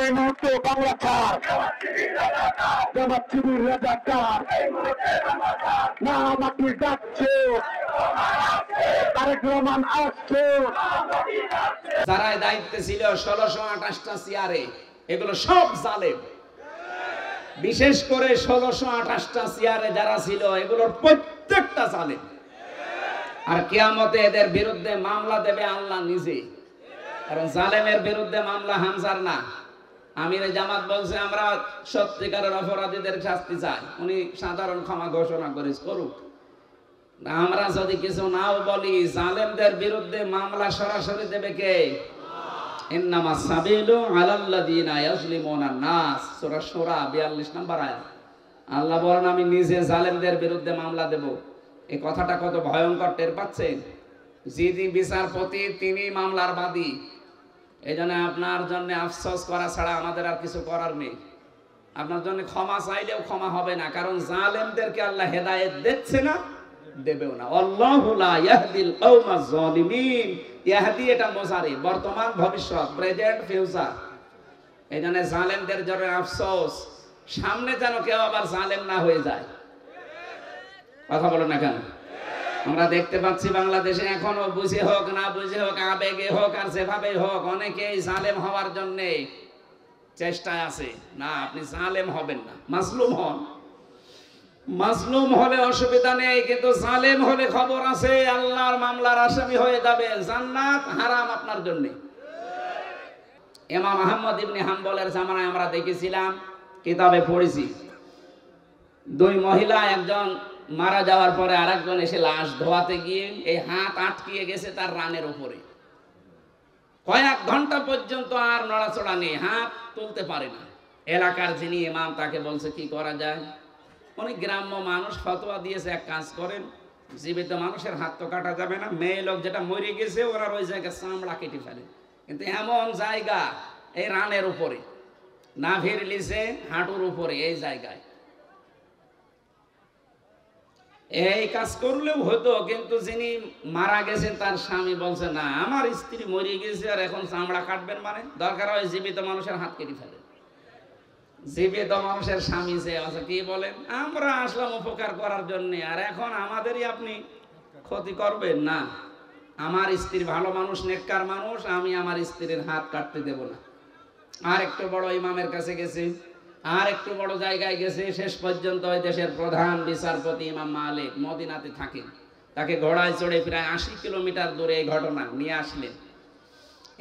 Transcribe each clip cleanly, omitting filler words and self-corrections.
এই মুহূর্তে বাংলা ছাড় জামাত শিবির রাজাকার না আমাকে ডাকছে তারেক রহমান আসছে। যারা দায়িত্বে ছিল 1628টা চেয়ারে, এগুলো সব জালেম। বিশেষ করে 1628টা চেয়ারে যারা ছিল এগুলোর প্রত্যেকটা জালেম। আর কিয়ামতে এদের বিরুদ্ধে মামলা দেবে আল্লাহ নিজে। কারণ জালেমের বিরুদ্ধে মামলা হামজার না। আমিরে জামাত বলছে আমরা সত্যিকারের অপরাধীদের শাস্তি চাই, উনি সাধারণ ক্ষমা ঘোষণা করিস করুক। আমরা যদি কিছু নাও বলি, জালেমদের বিরুদ্ধে মামলা সরাসরি দেবে কে? ইন্নামাস সাবিলু আলাল্লাযিনা ইয়াজলিমুনা নাস, সূরা শূরা 42 নম্বর আয়াত। আল্লাহ বলেন আমি নিজে জালেমদের বিরুদ্ধে মামলা দেব। এই কথাটা কত ভয়ঙ্কর টের পাচ্ছেন? যিনি বিচারপতি তিনি মামলার বাদী। এই জন্য আপনার জন্য আফসোস করা ছাড়া আমাদের আর কিছু করার নেই। আপনার জন্য ক্ষমা চাইলেও ক্ষমা হবে না, কারণ জালেমদেরকে আল্লাহ হেদায়েত দিচ্ছে না, দেবেও না। আল্লাহু লা ইয়াহদিল কওমাজ জালিমিন। ইয়াহদি এটা মুজারি, বর্তমান ভবিষ্যৎ, প্রেজেন্ট ফিউচার। এই জন্য জালেমদের জন্য আফসোস, সামনে যেন কেউ আবার জালেম না হয়ে যায়। কথা বলো না কেন? আমরা দেখতে পাচ্ছি বাংলাদেশে এখনো বুঝে হোক না বুঝে হোক, আবেগে হোক আর যেভাবে হোক, অনেকেই জালেম হওয়ার জন্য চেষ্টায় আছে। না, আপনি জালেম হবেন না, মাজলুম হন। মাজলুম হলে অসুবিধা নেই, কিন্তু জালেম হলে খবর আছে, আল্লাহর মামলার আসামি হয়ে যাবে, জান্নাত হারাম আপনার জন্য। ইমাম আহমদ ইবনে হাম্বলের জামানায় আমরা দেখেছিলাম, কিতাবে পড়েছি, দুই মহিলা, একজন মারা যাওয়ার পরে আরেকজন এসে লাশ ধোয়াতে গিয়ে এই হাত আটকিয়ে গেছে তার রানের উপরে। কয়েক ঘন্টা পর্যন্ত আর নড়াচড়া নেই, হাত তুলতে পারে না। এলাকার যিনি ইমাম তাকে বলছে কি করা যায়। অনেক গ্রাম্য মানুষ ফতোয়া দিয়েছে, এক কাজ করেন, জীবিত মানুষের হাত তো কাটা যাবে না, মেয়ে লোক যেটা মরে গেছে ওরা ওই জায়গায় চামড়া কেটে ফেলে। কিন্তু এমন জায়গা এই রানের উপরে, নাভির নিচে হাঁটুর উপরে, এই জায়গায় এই কাজ করলেও হতো। কিন্তু যিনি মারা গেছেন তার স্বামী বলছে না, আমার স্ত্রী মরে গেছে আর এখন চামড়া কাটবেন, মানে দরকার হয় জীবিত মানুষের হাত কেটে ফেলে। জীবিত মানুষের স্বামী যে আছে, কি বলেন, আমরা আসলাম উপকার করার জন্য, আর এখন আমাদেরই আপনি ক্ষতি করবেন? না, আমার স্ত্রী ভালো মানুষ, নেককার মানুষ, আমি আমার স্ত্রীর হাত কাটতে দেব না। আর একটু বড় ইমামের কাছে গেছে, আর একটু বড় জায়গায় গেছে, শেষ পর্যন্ত ওই দেশের প্রধান বিচারপতি ইমাম মালিক মদিনাতে থাকেন, তাকে ঘোড়ায় চড়ে প্রায় 80 কিলোমিটার দূরে এই ঘটনা নিয়ে আসলেন।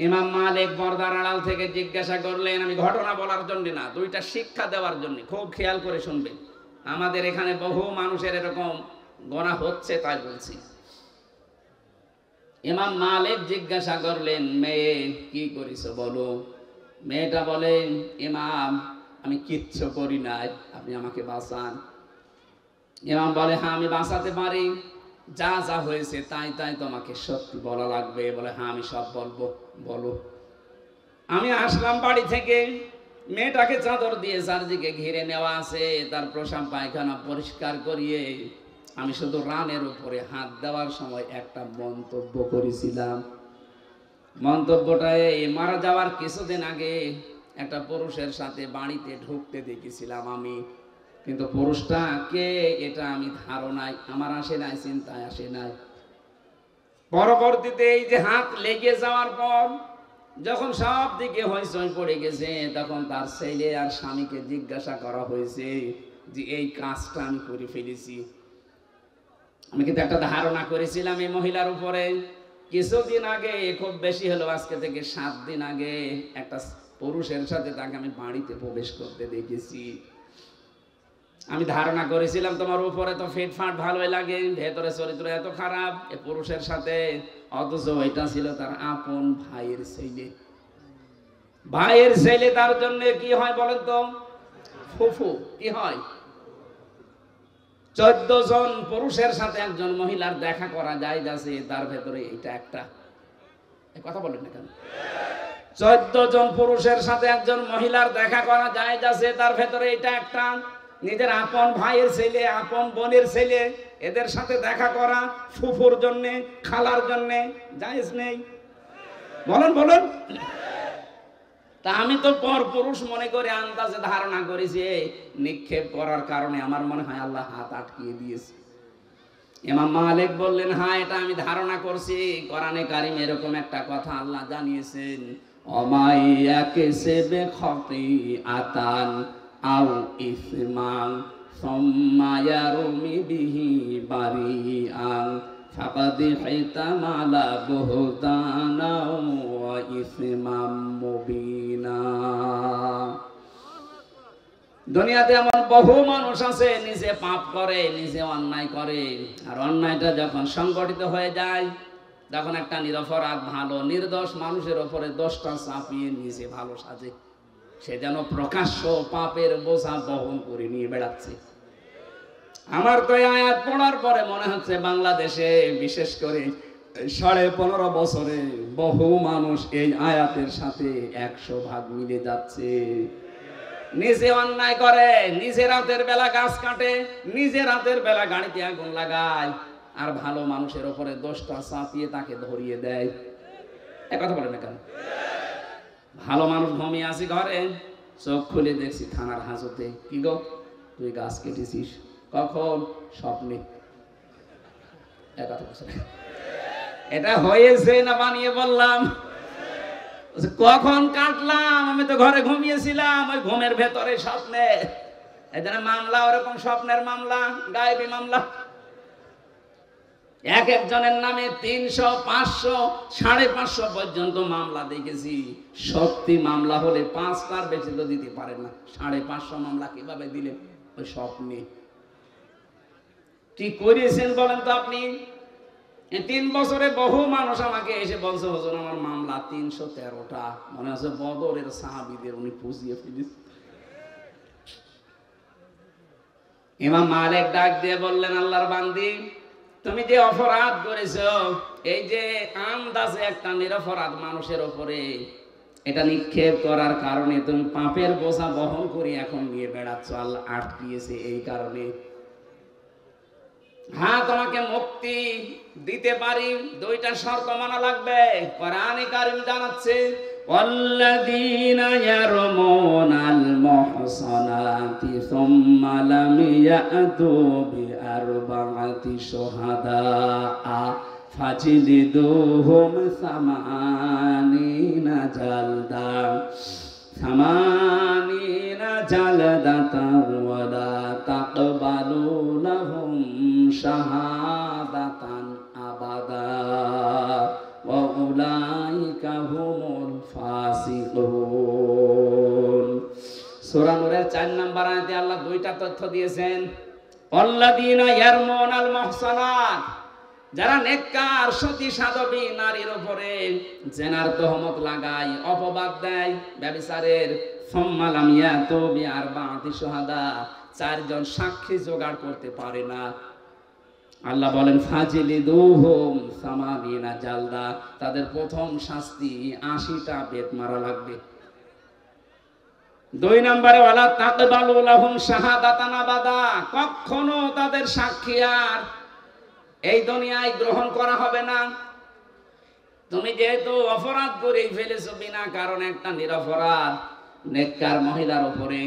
ইমাম মালিক পর্দার আড়াল থেকে জিজ্ঞাসা করলেন, আমি ঘটনা বলার জন্য না, দুইটা শিক্ষা দেওয়ার জন্য, খুব খেয়াল করে শুনবেন, আমাদের এখানে বহু মানুষের এরকম গোনা হচ্ছে তাই বলছি। ইমাম মালিক জিজ্ঞাসা করলেন, মেয়ে কি করিস বলো? মেয়েটা বলেন, ইমাম আমি কিচ্ছু করি নাই, আপনি আমাকে বাঁচান। ইমাম বলে, হ্যাঁ আমি বাঁচাতে পারি, যা যা হয়েছে তাই তাই তোমাকে সত্যি বলা লাগবে। বলে, হ্যাঁ আমি সব বলবো, বলো। আমি আসলাম বাড়ি থেকে, মেয়েটাকে চাদর দিয়ে চারদিকে ঘিরে নেওয়া আছে, তার প্রসাব পায়খানা পরিষ্কার করিয়ে আমি শুধু রানের উপরে হাত দেওয়ার সময় একটা মন্তব্য করেছিলাম। মন্তব্যটা এই, মারা যাওয়ার কিছুদিন আগে একটা পুরুষের সাথে বাড়িতে ঢুকতে দেখেছিলাম আমি, কিন্তু পুরুষটা কে এটা আমি ধারণায় আমার আসে নাই, চিন্তায় আসে নাই। পরবর্তীতে এই যে হাত লেগে যাওয়ার পর যখন সব দিকে হইচই পড়ে গেছে, তখন তার ছেলে আর স্বামীকে জিজ্ঞাসা করা হয়েছে যে এই কাজটা আমি করে ফেলেছি। আমি কিন্তু একটা ধারণা করেছিলাম এই মহিলার উপরে। কিছুদিন আগে, খুব বেশি হলো আজকে থেকে 7 দিন আগে, একটা পুরুষের সাথে তাকে আমি বাড়িতে প্রবেশ করতে দেখেছি। আমি ধারণা করেছিলাম তোমার উপরে তো ফিটফাট ভালোই লাগে, ভেতরে চরিত্র এত খারাপ, এ পুরুষের সাথে। অথচ এটা ছিল তার আপন ভাইয়ের ছেলে। ভাইয়ের ছেলে তার জন্য কি হয় বলেন তো? ফুফু। কি হয়? 14 জন পুরুষের সাথে একজন মহিলার দেখা করা যায় যাচ্ছে, তার ভেতরে এটা একটা। কথা বলেন না কেন? 14 জন পুরুষের সাথে একজন মহিলার দেখা করা যায় যাচ্ছে, তার ভেতরে এটা একটা। নিজের আপন ভাইয়ের ছেলে, আপন বোনের ছেলে, এদের সাথে দেখা করা ফুফুর জন্য, খালার জন্য জায়েজ নেই। বলেন বলেন। তা আমি তো পর পুরুষ মনে করে আন্দাজে ধারণা করেছি নিক্ষেপ করার কারণে আমার মনে হয় আল্লাহ হাত আটকিয়ে দিয়েছে। ইমাম মালিক বললেন, হ্যাঁ এটা আমি ধারণা করছি। কোরআনে কারিম এরকম একটা কথা আল্লাহ জানিয়েছেন, অমাইয়াকেসেবে খতিআতান আও ইসমান সুম্মা ইয়ারমি বিহি বারিআন ফাকাদ হিতামালা বুহতানা ওয়া ইসমাম মুবিনা। দুনিয়াতে এমন বহু মানুষ আছে নিজে পাপ করে, নিজে অন্যায় করে, আর অন্যায়টা যখন সংগঠিত হয়ে যায় তখন একটা নিরপরাধ ভালো নির্দোষ মানুষের ওপরে দোষটা চাপিয়ে নিজে ভালো সাজে। সে যেন প্রকাশ্য পাপের বোঝা বহন করে নিয়ে বেড়াচ্ছে। আমার তো এই আয়াত পড়ার পরে মনে হচ্ছে বাংলাদেশে বিশেষ করে 15.5 বছরে বহু মানুষ এই আয়াতের সাথে 100% মিলে যাচ্ছে। নিজে অন্যায় করে, নিজে রাতের বেলা গাছ কাটে, নিজে রাতের বেলা গাড়িতে আগুন লাগায়, আর ভালো মানুষের উপরে দোষটা চাপিয়ে তাকে ধরিয়ে দেয়। এক কথা বলে না কেন? ভালো মানুষ ঘুমিয়ে আছে ঘরে, চোখ খুলে দেখছি থানার হাজতে, কি গো তুই গাছ কেটেছিস? কখন? স্বপ্নে। এক কথা বলছে, এটা হয়েছে না বানিয়ে বললাম? কখন কাটলাম? আমি তো ঘরে ঘুমিয়েছিলাম, ওই ঘুমের ভেতরে স্বপ্নে। এখানে মামলা ওরকম স্বপ্নের মামলা, গায়েবী মামলা। এক একজনের নামে 300, 500, 550 পর্যন্ত মামলা দেখেছি। সত্যি মামলা হলে 5টার বেশি তো দিতে পারে না। 550 মামলা কিভাবে দিলেন? ওই স্বপ্নে। কি করেছেন বলেন তো আপনি? 3 বছরে বহু মানুষ আমাকে এসে বলছে, হুজুর আমার মামলা 313টা। মনে আছে বদরের সাহাবীদের উনি পুজিয়ে ফেলেছেন। ইমাম মালিক ডাক দিয়ে বললেন, আল্লাহর বান্দি, তুমি যে অপরাধ করেছো, এই যে আন্দাজে একটা নিরপরাধ মানুষের উপরে এটা নিক্ষেপ করার কারণে তুমি পাপের বোঝা বহন করে এখন নিয়ে বেড়াচ্ছ, আল্লাহ আটকিয়েছে এই কারণে। হ্যাঁ, তোমাকে মুক্তি দিতে পারি, 2টা শর্ত মানা লাগবে। কোরআনে কারীম জানাচ্ছে, ওয়াল্লাযীনা ইয়ারমুনাল মুহসানাতি সুম্মা লাম ইয়াতু বিআরবা'াতি শুহাদা ফাজলিদুহুম 80 জালদা 80 জালদাতান ওয়া লা তাকবালু লাহুম শাহাদাতান আবাদা ওয়া উলাইকা হুমুল ফাসিকুন। সূরা নূরের 4 নম্বর আয়াতে আল্লাহ 2টা তথ্য দিয়েছেন। আল্লাযীনা ইয়ারমুনাল মুহসানাত, যারা নেককার সতী সাধবী নারীর উপরে জেনার তহমত লাগায়, অপবাদ দেয় ব্যভিচারের, সুম্মা লাম ইয়াতু বিআরবা'াতি শুহাদা, 4 জন সাক্ষী জোগাড় করতে পারে না, আল্লাহ বলেন ফাজলিদুহুম 80 জালদা, তাদের প্রথম শাস্তি 80টা বেত মারা লাগবে। 2 নম্বরে ওয়ালা তাকবালু লাহুম শাহাদাতান আবাদা, কখনো তাদের সাক্ষী আর এই দুনিয়ায় গ্রহণ করা হবে না। তুমি যেহেতু অপরাধ করে ফেলেছো, বিনা কারণে একটা নিরপরাধ নেককার মহিলার উপরে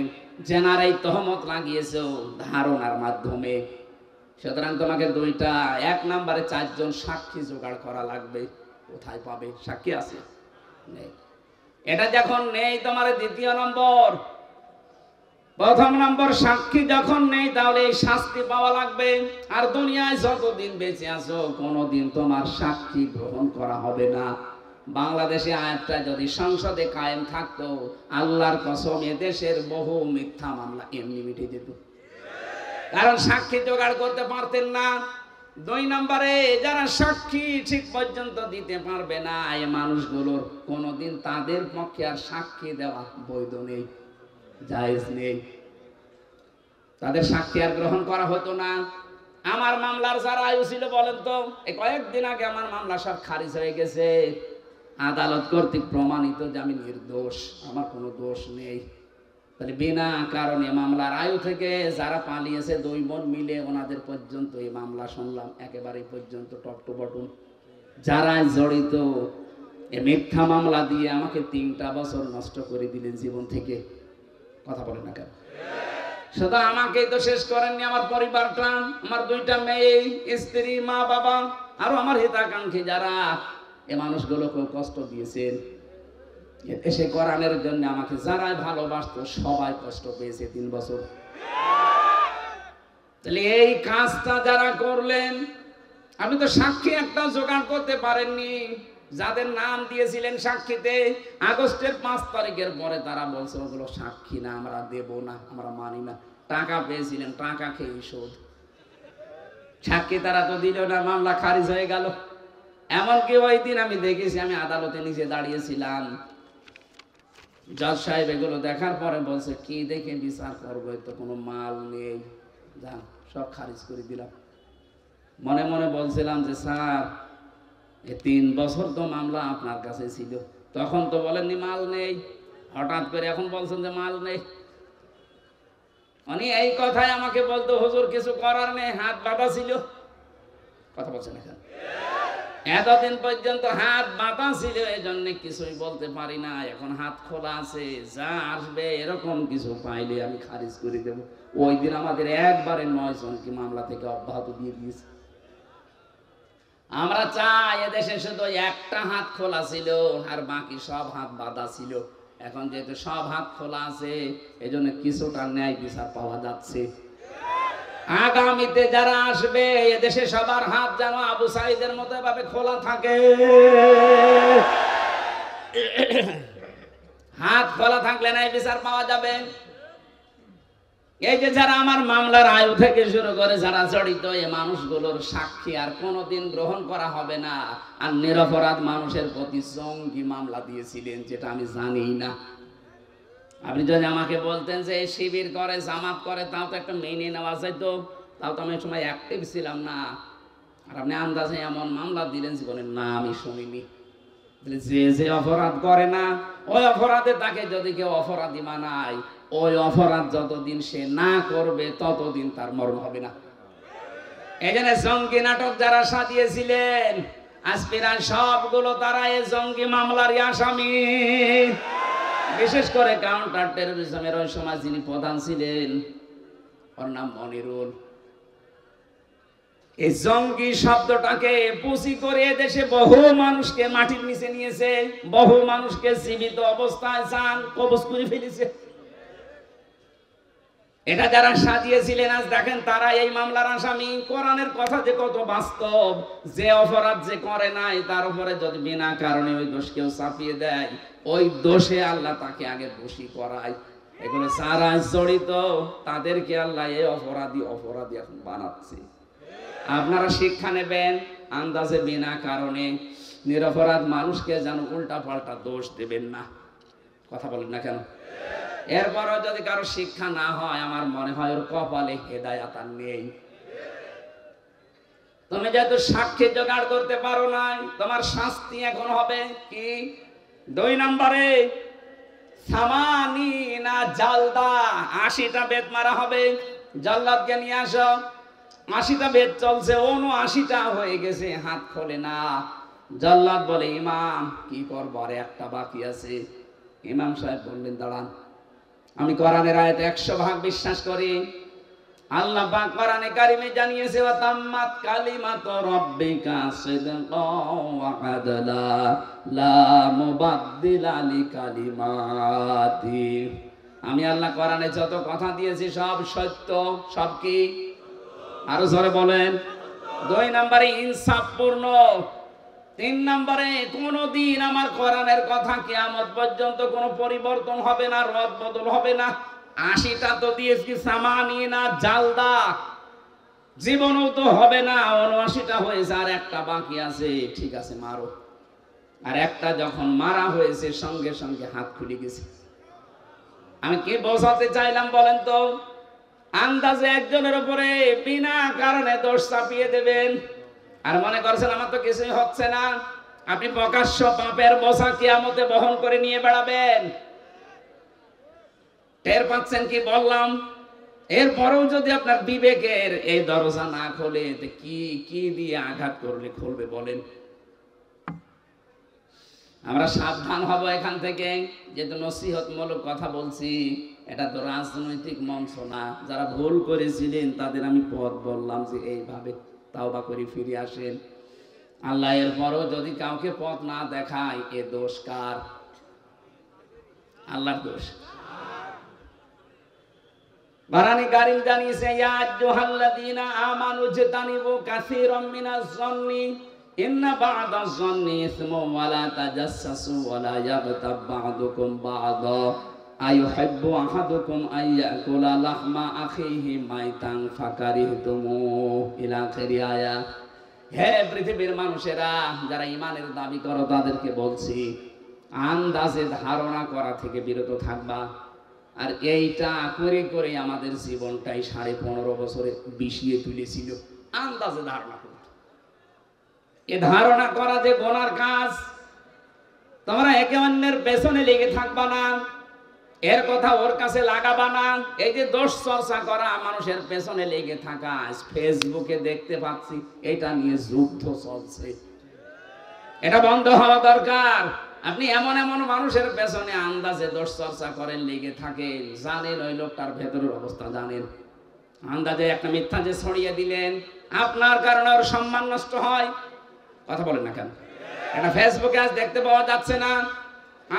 জেনার এই তহমত লাগিয়েছো ধারণার মাধ্যমে, সুতরাং তোমাকে 2টা, 1 নম্বরে 4 জন সাক্ষী জোগাড় করা লাগবে। কোথায় পাবে? সাক্ষী আছে? নেই। এটা যখন নেই তোমার 2য় নম্বর। 1ম নম্বর সাক্ষী যখন নেই, তাহলে এই শাস্তি পাওয়া লাগবে। আর দুনিয়ায় যতদিন বেঁচে আছো কোনোদিন তোমার সাক্ষী গ্রহণ করা হবে না। বাংলাদেশে আয়াতটা যদি সংসদে কায়েম থাকতো, আল্লাহর কসম এদেশের বহু মিথ্যা মামলা এমনি মিটে যেত, কারণ সাক্ষী জোগাড় করতে পারতেন না। 2 নম্বরে যারা সাক্ষী ঠিক পর্যন্ত দিতে পারবে না, এই মানুষগুলোর কোনোদিন তাদের পক্ষে আর সাক্ষী দেওয়া বৈধ নেই, জায়েজ নেই, তাদের সাক্ষী আর গ্রহণ করা হতো না। আমার মামলার যারা আয়ু ছিল বলেন তো, এই কয়েকদিন আগে আমার মামলা সব খারিজ হয়ে গেছে, আদালত কর্তৃক প্রমাণিত যে আমি নির্দোষ, আমার কোনো দোষ নেই। তাহলে বিনা কারণে মামলার আয়ু থেকে যারা পালিয়েছে 2 বোন মিলে, ওনাদের পর্যন্ত এই মামলা শুনলাম একেবারে পর্যন্ত টপ টু বটম, যারা জড়িত এই মিথ্যা মামলা দিয়ে আমাকে 3টা বছর নষ্ট করে দিলেন জীবন থেকে। কথা বলেন না কেন? শুধু আমাকেই তো শেষ করেননি, আমার পরিবারটা, আমার 2টা মেয়ে, স্ত্রী, মা বাবা, আরো আমার হিতাকাঙ্ক্ষী যারা, এই মানুষগুলোকে কষ্ট দিয়েছেন। এসে কোরআনের জন্য আমাকে যারা ভালোবাসতো সবাই কষ্ট পেয়েছে 3 বছর। তাহলে এই কাজটা যারা করলেন, আপনি তো সাক্ষী একটা জোগাড় করতে পারেননি। যাদের নাম দিয়েছিলেন সাক্ষীতে, আগস্টের 5 তারিখের পরে তারা বলছে ওগুলো সাক্ষী না, আমরা দেব না, আমরা মানি না। টাকা পেয়েছিলেন, টাকা খেয়ে শোধ। সাক্ষী তারা তো দিল না, মামলা খারিজ হয়ে গেল। এমনকি ওই দিন আমি দেখেছি, আমি আদালতে নিচে দাঁড়িয়েছিলাম, জজ সাহেব এগুলো দেখার পরে বলছে কি দেখে বিচার করবো, তো কোনো মাল নেই, যান সব খারিজ করে দিলাম। মনে মনে বলছিলাম যে স্যার, এই 3 বছর তো মামলা আপনার কাছে ছিল, তখন তো বলেননি মাল নেই, হঠাৎ করে এখন বলছেন যে মাল নেই। উনি এই কথাই আমাকে বলতো, হুজুর কিছু করার নেই, হাত বাঁধা ছিল। কথা বলছেন এখন? এতদিন পর্যন্ত হাত বাঁধা ছিল, এই জন্য কিছুই বলতে পারি না। এখন হাত খোলা আছে, যা আসবে এরকম কিছু পাইলে আমি খারিজ করে দেব। ওই দিন আমাদের একবারে 9 জনকে মামলা থেকে অব্যাহত দিয়ে দিয়েছে। আমরা চাই এদেশে শুধু একটা হাত খোলা ছিল, আর বাকি সব হাত বাঁধা ছিল। এখন যেহেতু সব হাত খোলা আছে, এজন্য কিছুটা ন্যায় বিচার পাওয়া যাচ্ছে। আগামীতে যারা আসবে, এদেশে সবার হাত যেন আবু সাঈদের মতো এভাবে খোলা থাকে। হাত খোলা থাকলে ন্যায় বিচার পাওয়া যাবে। এই যে যারা আমার মামলার আয়ু থেকে শুরু করে যারা জড়িত, এই মানুষগুলোর সাক্ষী আর কোনোদিন গ্রহণ করা হবে না। আর নিরপরাধ মানুষের প্রতি জঙ্গি মামলা দিয়েছিলেন, যেটা আমি জানি না। আপনি যদি আমাকে বলতেন যে শিবির করে, জামাত করে, তাও তো একটা মেনে নেওয়া যেত, তাও তো আমি সময় অ্যাক্টিভ ছিলাম না। আর আপনি আন্দাজে এমন মামলা দিলেন, জীবনের না আমি শুনিনি। যে যে অপরাধ করে না, ওই অপরাধে তাকে যদি কেউ অপরাধী মানায়, ওই অপরাধ যতদিন সে না করবে ততদিন তার মরণ হবে না। এই জন্য জঙ্গি নাটক যারা সাজিয়েছিলেন, আজপিরান সবগুলো তারা এই জঙ্গি মামলারই আসামি। বিশেষ করে কাউন্টার টেরোরিজমের ওই সময় যিনি প্রধান ছিলেন, ওর নাম মনিরুল। এই জঙ্গি শব্দটাকে পুঁজি করে দেশে বহু মানুষকে মাটির নিচে নিয়েছে, বহু মানুষকে জীবিত অবস্থায় জান কবজ করে ফেলেছে। এটা যারা সাজিয়েছিলেন, আজ দেখেন তারা এই মামলার আসামি। কোরআনের কথা যে কত বাস্তব, যে অপরাধ যে করে নাই তার উপরে যদি বিনা কারণে ওই দোষ কেউ চাপিয়ে দেয়, ওই দোষে আল্লাহ তাকে আগে দোষী করায়। এগুলো যারা জড়িত তাদেরকে আল্লাহ এই অপরাধী এখন বানাচ্ছে। আপনারা শিক্ষা নেবেন, আন্দাজে বিনা কারণে নিরপরাধ মানুষকে যেন উল্টা পাল্টা দোষ দেবেন না। কথা বলেন না কেন? এরপরও যদি কারো শিক্ষা না হয়, আমার মনে হয় ওর কপালে হেদায়াত আর নেই। তুমি যেহেতু সাক্ষী জোগাড় করতে পারো নাই, তোমার শাস্তি এখন হবে কি? 2 নম্বরে সামানিনা জালদা, 80টা বেত মারা হবে। জাল্লাদকে নিয়ে আসো। 80টা বেত চলছে, 79টা হয়ে গেছে, হাত খোলে না। জাল্লাদ বলে, ইমাম কি করবো, আর একটা বাকি আছে। ইমাম সাহেব বললেন, দাঁড়ান, আমি কোরআনের আয়াতে 100% বিশ্বাস করি। আল্লাহ পাক কোরআনে কারিমে জানিয়েছে, ওয়া তাম্মাত কালিমাতু রাব্বিকা সিদকাও ওয়া আদলা লা মুবাদদিলা লিকালিমাতি। আমি আল্লাহ কোরআনে যত কথা দিয়েছি সব সত্য। সব কি? আরো জোরে বলেন। 2 নম্বরে ইনসাফপূর্ণ। 3 নম্বরে কোনদিন আমার কোরআনের কথা কিয়ামত পর্যন্ত কোনো পরিবর্তন হবে না, রদ বদল হবে না। 80টা তো দিয়েছি, সামানিনা জালদা, জীবনও তো হবে না। 79টা হয়েছে, আর একটা বাকি আছে। ঠিক আছে, মারো। আর একটা যখন মারা হয়েছে, সঙ্গে সঙ্গে হাত খুলে গেছে। আমি কি বোঝাতে চাইলাম বলেন তো? আন্দাজে একজনের উপরে বিনা কারণে দোষ চাপিয়ে দেবেন, আর মনে করছেন আমার তো কিছুই হচ্ছে না। আপনি প্রকাশ্য পাপের বোঝা কিয়ামতে বহন করে নিয়ে বেড়াবেন। টের পাচ্ছেন কি বললাম? এরপরেও যদি আপনার বিবেকের এই দরজা না খোলে, কি কি দিয়ে আঘাত করলে খুলবে বলেন? আমরা সাবধান হব এখান থেকে, যেহেতু নসিহতমূলক কথা বলছি, এটা তো রাজনৈতিক মঞ্চ না। যারা ভুল করেছিলেন তাদের আমি পথ বললাম যে এইভাবে তাওবা করে ফিরে আসেন। আল্লাহ এর পরও যদি কাউকে পথ না দেখায়, এ দোষ কার? আল্লাহর দোষ। বারানি কারীম জানিয়েছে, ইয়া আইয়ুহাল্লাযীনা আমানু ইজতানিবু কাসীরাম মিনাজ যন্নি ইন্না বা'দাজ যন্নি ইসমুন ওয়া লা তাজাসসু ওয়া লা ইয়াগতাব বা'দুকুম বা'দা আইয়ুহিব্বু আহাদুকুম আইয়াকুলা লাহমা আখিহি মাইতান ফাকারিহতুমুহু ইলা আখিরি আয়া। হে পৃথিবীর মানুষেরা, যারা ঈমানের দাবি করো তাদেরকে বলছি, আন্দাজে ধারণা করা থেকে বিরত থাকবা। আর এইটা করে করে আমাদের জীবনটাই 15.5 বছরে বিষিয়ে তুলেছিল। আন্দাজে ধারণা করা, এ ধারণা করা যে গুনার কাজ। তোমরা একে অন্যের পেছনে লেগে থাকবা না, এর কথা ওর কাছে লাগাবা না। এই যে দোষ চর্চা করা, মানুষের পেছনে লেগে থাকা, ফেসবুকে দেখতে পাচ্ছি এটা নিয়ে যুদ্ধ চলছে। এটা বন্ধ হওয়া দরকার। আপনি এমন এমন মানুষের পেছনে আন্দাজে দোষ চর্চা করেন, লেগে থাকেন, জানেন ওই লোকটার ভেতরের অবস্থা জানেন, আন্দাজে একটা মিথ্যা যে ছড়িয়ে দিলেন, আপনার কারণে ওর সম্মান নষ্ট হয়। কথা বলেন না কেন? এটা ফেসবুকে আজ দেখতে পাওয়া যাচ্ছে না?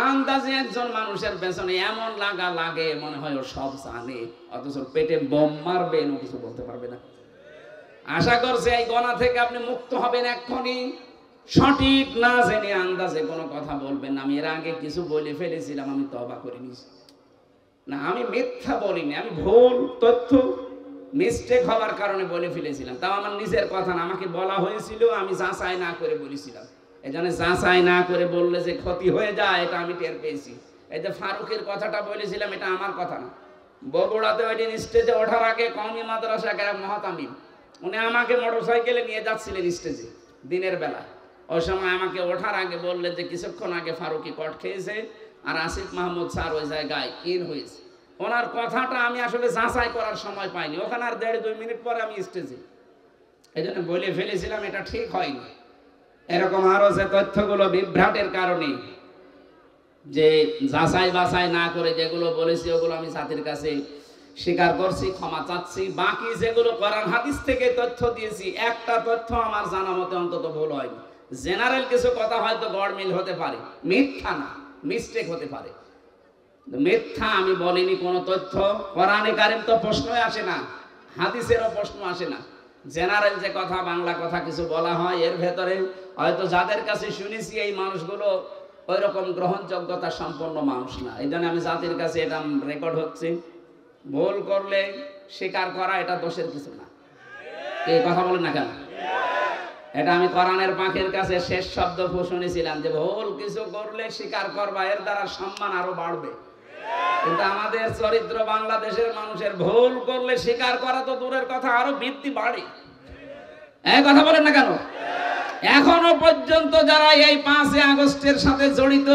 আন্দাজে একজন মানুষের পেছনে এমন লাগা লাগে মনে হয় ও সব জানে, অথচ পেটে বোম মারবে ও কিছু বলতে পারবে না। আশা করছে এই গোনা থেকে আপনি মুক্ত হবেন এক্ষুনি। সঠিক না জেনে আন্দাজে কোনো কথা বলবেন না। আমি এর আগে কিছু বলে ফেলেছিলাম, আমি তওবা করে নিয়েছি। না, আমি মিথ্যা বলিনি, আমি ভুল তথ্য মিস্টেক হওয়ার কারণে বলে ফেলেছিলাম। তাও আমার নিজের কথা না, আমাকে বলা হয়েছিল, আমি যাচাই না করে বলেছিলাম। এই জন্য যাচাই না করে বললে যে ক্ষতি হয়ে যায়, এটা আমি টের পেয়েছি। এই যে ফারুকের কথাটা বলেছিলাম, এটা আমার কথা না। বগুড়াতে ওই দিন স্টেজে ওঠার আগে কওমি মাদ্রাসা মহাতামিম, উনি আমাকে মোটরসাইকেলে নিয়ে যাচ্ছিলেন স্টেজে দিনের বেলা। ওই সময় আমাকে ওঠার আগে বললেন যে কিছুক্ষণ আগে ফারুকি কট খেয়েছে আর আসিফ মাহমুদ স্যার ওই জায়গায় ইন হয়েছে। ওনার কথাটা আমি আসলে যাচাই করার সময় পাইনি। ওখানে আর 1.5-2 মিনিট পরে আমি স্টেজে, এই জন্য বলে ফেলেছিলাম, এটা ঠিক হয়নি। এরকম আরো যে তথ্যগুলো বিভ্রাটের কারণে, যে যাচাই বাছাই না করে যেগুলো বলেছি, ওগুলো আমি জাতির কাছে স্বীকার করছি, ক্ষমা চাচ্ছি। বাকি যেগুলো কোরআন হাদিস থেকে তথ্য দিয়েছি, একটা তথ্য আমার জানা মতে অন্তত ভুল হয়নি। জেনারেল কিছু কথা হয়তো গড়মিল হতে পারে, মিথ্যা না, মিস্টেক হতে পারে। মিথ্যা আমি বলিনি কোনো তথ্য। কোরআনে কারীম তো প্রশ্নই আসে না, হাদিসেরও প্রশ্ন আসে না। জেনারেল যে কথা, বাংলা কথা কিছু বলা হয়, এর ভেতরে হয়তো যাদের কাছে শুনেছি এই মানুষগুলো ওই রকম গ্রহণযোগ্যতা সম্পন্ন মানুষ না। এই জন্য আমি জাতির কাছে এটা রেকর্ড হচ্ছে। ভুল করলে স্বীকার করা এটা দোষের কিছু না। এই কথা বলেন না কেন? এটা আমি কোরআনের পাখির কাছে শেষ শব্দ শুনেছিলাম যে ভুল কিছু করলে স্বীকার করবা, এর দ্বারা সম্মান আরো বাড়বে। কিন্তু আমাদের চরিত্র, বাংলাদেশের মানুষের ভুল করলে স্বীকার করা তো দূরের কথা, আরো বৃদ্ধি বাড়ে। এই কথা বলেন না কেন? এখনো পর্যন্ত যারা এই 5 আগস্টের সাথে জড়িত,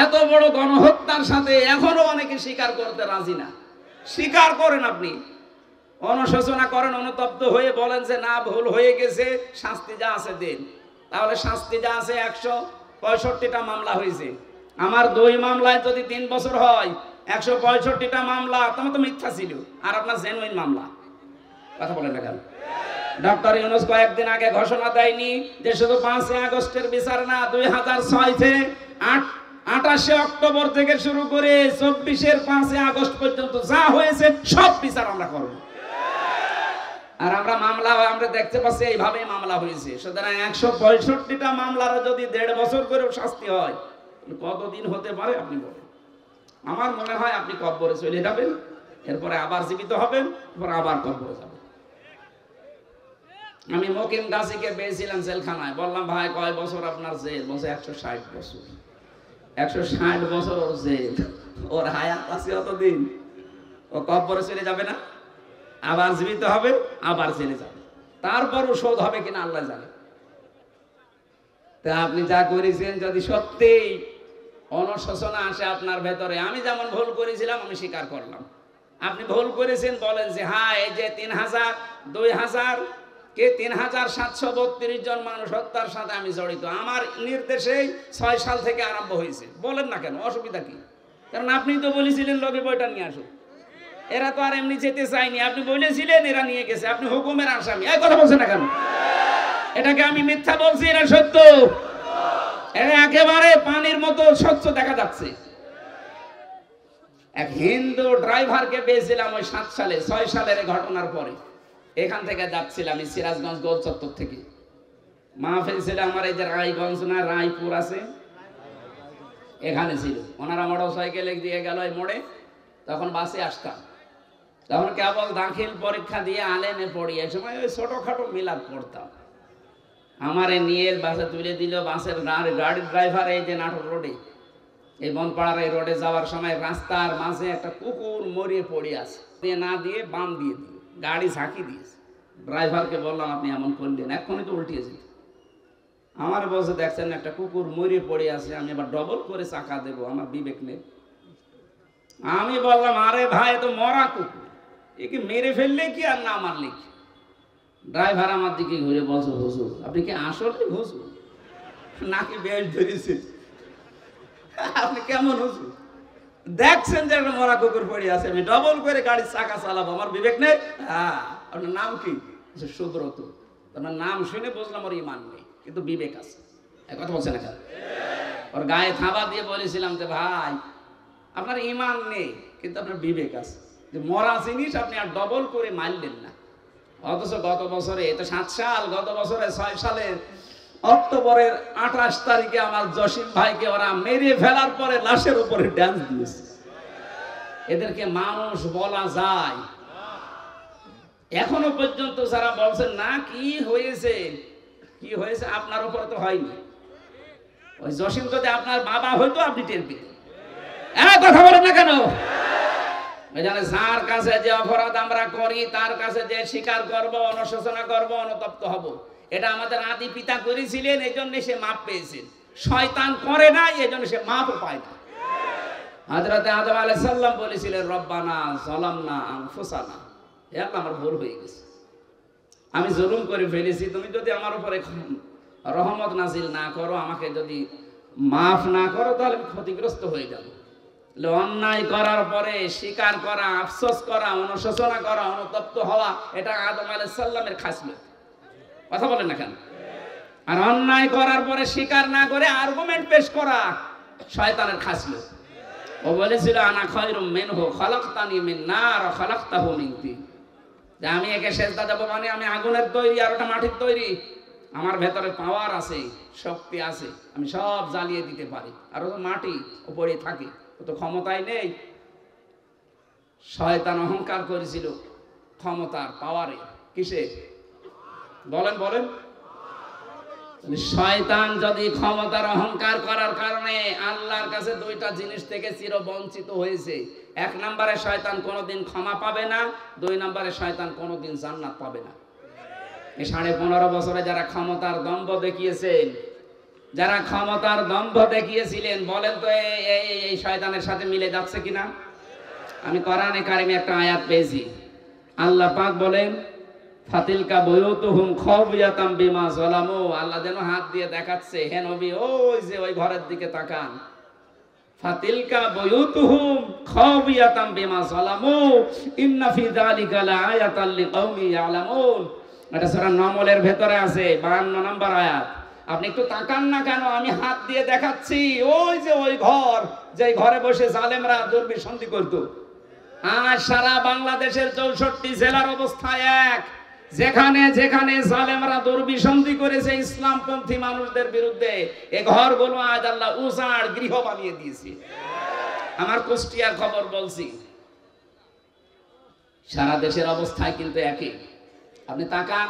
এত বড় গণহত্যার সাথে, এখনো অনেকে স্বীকার করতে রাজি না। স্বীকার করেন, আপনি অনুশোচনা করেন, অনুতপ্ত হয়ে বলেন যে না, ভুল হয়ে গেছে, শাস্তি যা আছে দেন। তাহলে শাস্তি যা আছে, 165টা মামলা হয়েছে। আমার 2 মামলায় যদি 3 বছর হয়, 165টা মামলা তোমার তো মিথ্যা ছিল, আর আপনার জেনুইন মামলা। কথা বলেন না কেন? ডক্টর ইউনূস কয়েকদিন আগে ঘোষণা দেয়নি যে শুধু 5 আগস্টের বিচার না, 2006 থেকে 28 অক্টোবর থেকে শুরু করে 24-এর 5 আগস্ট পর্যন্ত যা হয়েছে সব বিচার আমরা করব। আর আমরা মামলা আমরা দেখতে পাচ্ছি এইভাবেই মামলা হয়েছে। সুতরাং 165টা মামলার যদি 1.5 বছর করেও শাস্তি হয়, কতদিন হতে পারে আপনি বলেন? আমার মনে হয় আপনি কবরে চলে যাবেন, এরপরে আবার জীবিত হবেন, এরপর আবার কবরে যাবেন। আমি মকিম গাজীকে পেয়েছিলাম জেলখানায়, বললাম ভাই কয় বছর আপনার জেল? বলছে 160 বছর। 160 বছর ওর জেল, ওর হায়াত আছে অতদিন, ও কবরে চলে যাবে না? আবার জীবিত হবে, আবার জেলে যাবে, তারপরও শোধ হবে কিনা আল্লাহ জানে। তা আপনি যা করেছেন যদি সত্যি অনুশোচনা আসে আপনার ভেতরে, আমি যেমন ভুল করেছিলাম আমি স্বীকার করলাম, আপনি ভুল করেছেন বলেন যে হ্যাঁ এই যে 3000, 2000 কে 3732 জন মানুষ হত্যার সাথে আমি জড়িত, আমার নির্দেশেই 6 সাল থেকে আরম্ভ হয়েছে। বলেন না কেন, অসুবিধা কি? কারণ আপনি তো বলেছিলেন লগে বইটা নিয়ে আসুন। এরা তো আর এমনি যেতে চায়নি, আপনি বলেছিলেন, এরা নিয়ে গেছে। আপনি হুকুমের আসামি, এই কথা বলছেন না কেন? এটাকে আমি মিথ্যা বলছি, এটা সত্য। এটা একেবারে পানির মতো স্বচ্ছ দেখা যাচ্ছে। এক হিন্দু ড্রাইভারকে পেয়েছিলাম ওই 7 সালে, 6 সালের ঘটনার পরে। এখান থেকে যাচ্ছিলাম সিরাজগঞ্জ গোল চত্বর থেকে, মাহফিল ছিল আমার এই যে রায়গঞ্জ না রায়পুর আছে, এখানে ছিল। ওনারা মোটর সাইকেলে দিয়ে গেল এই মোড়ে, তখন বাসে আসতাম। তখন কেবল দাখিল পরীক্ষা দিয়ে আলেনে পড়ি, এই সময় ওই ছোটখাটো মিলাদ পড়তাম। আমারে নিয়ে বাসে তুলে দিল। বাসের গাড়ির ড্রাইভার এই যে নাটোর রোডে, এই বনপাড়ার এই রোডে যাওয়ার সময় রাস্তার মাঝে একটা কুকুর মরিয়ে পড়ে আছে, দিয়ে না দিয়ে বাম দিয়ে দিল, গাড়ি ঝাঁকি দিয়েছে। ড্রাইভারকে বললাম আপনি এমন করলেন, এখনই তো উল্টিয়েছে। আমার বসে দেখছেন একটা কুকুর মরিয়ে পড়ে আছে, আমি আবার ডবল করে চাকা দেবো, আমার বিবেক নেই। আমি বললাম আরে ভাই তো মরা কুকুর, একে মেরে ফেললে কি আর না মারলে কি? ড্রাইভার আমার দিকে ঘুরে বলছো হুজুর আপনি কি আসলে হুজুর নাকি বেশ ধরেছে? আপনি কেমন হুজুর? দেখছেন যে একটা মরা কুকুর পড়ে আছে, আমি ডবল করে গাড়ির চাকা চালাবো, আমার বিবেক নেই? হ্যাঁ। আপনার নাম কি? সুব্রত। আপনার নাম শুনে বুঝলাম ওর ইমান নেই, কিন্তু বিবেক আছে। এক কথা বলছেন না? ওর গায়ে থাবা দিয়ে বলেছিলাম যে ভাই আপনার ইমান নেই কিন্তু আপনার বিবেক আছে, যে মরা জিনিস আপনি আর ডবল করে মারলেন না। অথচ গত বছরে, এটা 7 সাল, গত বছরে 6 সালের অক্টোবরের 28 তারিখে আমার জসিম ভাইকে ওরা মেরে ফেলার পরে লাশের উপরে ড্যান্স দিয়েছে। এদেরকে মানুষ বলা যায়? এখনো পর্যন্ত যারা বলছেন না কি হয়েছে, কি হয়েছে, আপনার উপরে তো হয়নি। ওই জসিম যদি আপনার বাবা হইতো আপনি টের পেতেন। কথা বলেন না কেন? যার কাছে যে অপরাধ আমরা করি তার কাছে যে স্বীকার করব, অনুশোচনা করব, অনুতপ্ত হব, এটা আমাদের আদি পিতা করেছিলেন, এই জন্য সে মাপ পেয়েছেন। শয়তান করে না, এই জন্য সে মাপও পায় না। হযরত আদম আলাইহিস সালাম বলেছিলেন রব্বানা যালামনা আনফুসানা, হে আল্লাহ আমার ভুল হয়ে গেছে, আমি জুলুম করে ফেলেছি, তুমি যদি আমার উপরে রহমত নাজিল না করো, আমাকে যদি মাফ না করো, তাহলে আমি ক্ষতিগ্রস্ত হয়ে যাব। অন্যায় করার পরে স্বীকার করা, আফসোস করা, অনুশোচনা করা, অনুতপ্ত হওয়া, এটা আদম আলাইহিস সালামের খাসলত। কথা বলেন না কেন? আর অন্যায় করার পরে স্বীকার না করে আর্গুমেন্ট পেশ করা শয়তানের খাসলত। ও বলেছিল আনা খায়রুম মিনহু খালাকতানি মিন নার ওয়া খালাকতাহু মিন তিন, যে আমি একে সেজদা দেব মানে আমি আগুনের তৈরি আর ওটা মাটির তৈরি, আমার ভেতরে পাওয়ার আছে, শক্তি আছে, আমি সব জ্বালিয়ে দিতে পারি, আর ও তো মাটি, ও পড়ে থাকে, ও তো ক্ষমতাই নেই। শয়তান অহংকার করেছিল ক্ষমতার, পাওয়ারে। কিসে? বলেন বলেন। শয়তান যদি ক্ষমতার অহংকার করার কারণে আল্লাহর কাছে 2টা জিনিস থেকে চির বঞ্চিত হয়েছে। 1 নম্বরে শয়তান কোনোদিন ক্ষমা পাবে না, 2 নম্বরে শয়তান কোনোদিন জান্নাত পাবে না। এই 15.5 বছরে যারা ক্ষমতার দম্ভ দেখিয়েছেন, যারা ক্ষমতার দম্ভ দেখিয়েছিলেন, বলেন তো এই শয়তানের সাথে মিলে যাচ্ছে কিনা? আমি কোরআনে কারিমে একটা আয়াত পেয়েছি, আল্লাহ পাক বলেন ফাতিলকা বুয়ুতুহুম খাবিয়াতাম বিমা যালামু, আল্লাহ যেন হাত দিয়ে দেখাচ্ছে, হে নবী ওই যে ওই ঘরের দিকে তাকান, ফাতিলকা বুয়ুতুহুম খাবিয়াতাম বিমা যালামু ইন্না ফি যালিকা লাআয়াতাল লিকাউমি ইয়ালামুন। এটা সূরা নামলের ভেতরে আছে, 52 নম্বর আয়াত। আপনি একটু তাকান না কেন? আমি হাত দিয়ে দেখাচ্ছি, ওই যে ওই ঘর, যে ঘরে বসে জালেমরা দুর্বিসন্ধি করত। আজ সারা বাংলাদেশের 64 জেলার অবস্থা এক, যেখানে যেখানে জালেমরা দুর্বিসন্ধি করেছে ইসলামপন্থী মানুষদের বিরুদ্ধে, এই ঘরগুলো আজ আল্লাহ উজাড় গৃহ বানিয়ে দিয়েছে। আমার কুষ্টিয়ার খবর বলছি, সারা দেশের অবস্থায় কিন্তু একই। আপনি তাকান,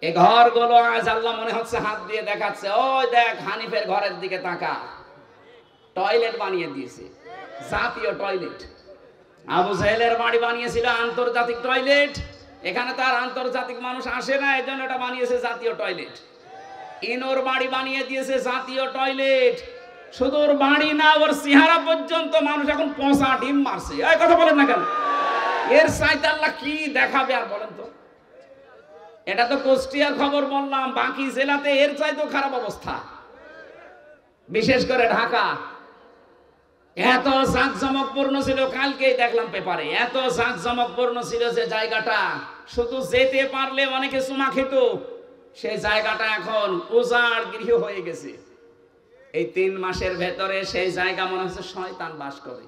এই ঘরগুলো আজ আল্লাহ মনে হচ্ছে হাত দিয়ে দেখাচ্ছে, ওই দেখ হানিফের ঘরের দিকে তাকা, টয়লেট বানিয়ে দিয়েছে, জাতীয় টয়লেট। আবু জাহেলের বাড়ি বানিয়েছিল আন্তর্জাতিক টয়লেট, এখানে তার আন্তর্জাতিক মানুষ আসে না, এজন্য এটা বানিয়েছে জাতীয় টয়লেট। ইনোর বাড়ি বানিয়ে দিয়েছে জাতীয় টয়লেট। শুধু ওর বাড়ি না, ওর চেহারা পর্যন্ত মানুষ এখন পচা ডিম মারছে। এই কথা বলেন না কেন? এর চাইতে আল্লাহ কি দেখাবে আর বলেন তো? এটা তো কুষ্টিয়ার খবর বললাম, বাকি জেলাতে এর চাইতেও খারাপ অবস্থা, বিশেষ করে ঢাকা। এত জাঁকজমকপূর্ণ ছিল, কালকেই দেখলাম পেপারে, এত জাঁকজমকপূর্ণ ছিল যে জায়গাটা শুধু যেতে পারলে অনেকে চুমা খেত, সেই জায়গাটা এখন উজাড় গৃহ হয়ে গেছে। এই 3 মাসের ভেতরে সেই জায়গা মনে হচ্ছে শয়তান বাস করে।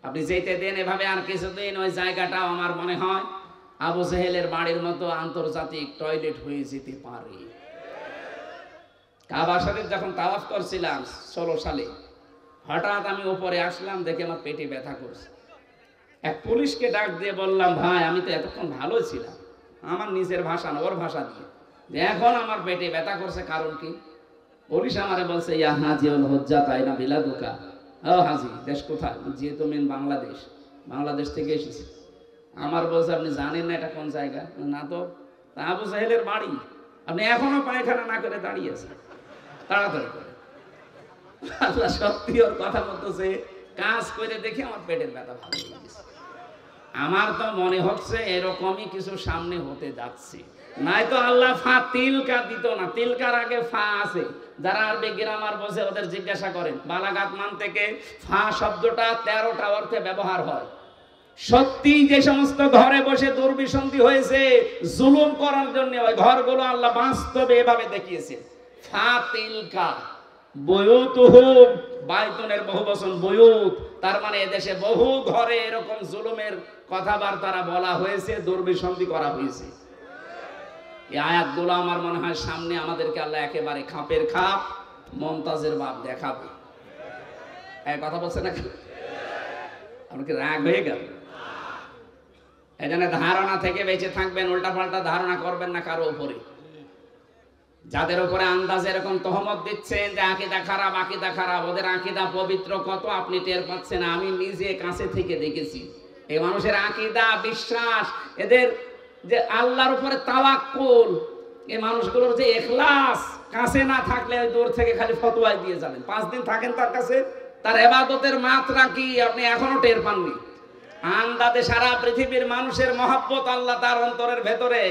আপনি যেতে দেন এভাবে, আর কিছুদিন ওই জায়গাটা আমার মনে হয় আবু জেহেলের বাড়ির মতো আন্তর্জাতিক টয়লেট হয়ে যেতে পারে। কাবা শরীফ যখন তাওয়াফ করছিলাম 16 সালে, হঠাৎ আমি উপরে আসলাম, দেখে আমার পেটে ব্যথা করছে। এক পুলিশকে ডাক দিয়ে বললাম, ভাই আমি তো এতক্ষণ ভালো ছিলাম, আমার নিজের ভাষা না ওর ভাষা দিয়ে, যে এখন আমার পেটে ব্যথা করছে, কারণ কি? পুলিশ আমারে বলছে, ইয়া হাজিউল হুজ্জাত আইনা বিলাদুকা। ও হাজি, দেশ কোথায়? যেহেতু মেন বাংলাদেশ, বাংলাদেশ থেকে এসেছি। আমার বলছে, আপনি জানেন না এটা কোন জায়গা? না তো। আবু জাহেলের বাড়ি, আপনি এখনো পায়খানা না করে দাঁড়িয়ে আছেন, তাড়াতাড়ি করে। আল্লাহ সত্যি ওর কথা বলতেছে, কাজ করে দেখে আমার পেটের ব্যথা ভালো হয়ে গেছে। আমার তো মনে হচ্ছে এরকমই কিছু সামনে হতে যাচ্ছে, নাই তো আল্লাহ ফা তিলকা দিত না। তিলকার আগে ফা আছে, যারা আরবি গ্রামার বোঝে ওদের জিজ্ঞাসা করেন। বালাগাত মান থেকে ফা শব্দটা 13টা অর্থে ব্যবহার হয়। সত্যি যে সমস্ত ঘরে বসে দুর্বিসন্ধি হয়েছে জুলুম করার জন্য, ওই ঘরগুলো আল্লাহ বাস্তবে এভাবে দেখিয়েছে। ফা তিলকা বয়ুতুহুম, বাইতুনের বহুবচন বয়ুত, তার মানে এদেশে বহু ঘরে এরকম জুলুমের কথাবার্তা বলা হয়েছে, দুর্বিসন্ধি করা হয়েছে। এই আয়াতগুলো আমার মনে হয় সামনে আমাদেরকে আল্লাহ একেবারে খাপের খাপ, মমতাজের বাপ দেখাবে। এই কথা বলছে না, আমাকে রাগ হয়ে গেল। এই জন্য ধারণা থেকে বেঁচে থাকবেন, উল্টাপাল্টা ধারণা করবেন না কারো উপরে। যাদের উপরে আন্দাজ এরকম তহমত দিচ্ছেন যে আকীদা খারাপ, আকীদা খারাপ, ওদের আকীদা পবিত্র কত আপনি টের পাচ্ছেন। আমি নিজে কাছে থেকে দেখেছি এই মানুষের আকীদা, বিশ্বাস, এদের যে আল্লাহর উপরে তাওয়াক্কুল, এই মানুষগুলোর যে ইখলাস, কাছে না থাকলে দূর থেকে খালি ফতোয়া দিয়ে যাবেন। 5 দিন থাকেন তার কাছে, তার ইবাদতের মাত্রা কি আপনি এখনো টের পাননি। আন্দাজে সারা পৃথিবীর মানুষের মহব্বত আল্লাহ তার অন্তরের ভেতরে,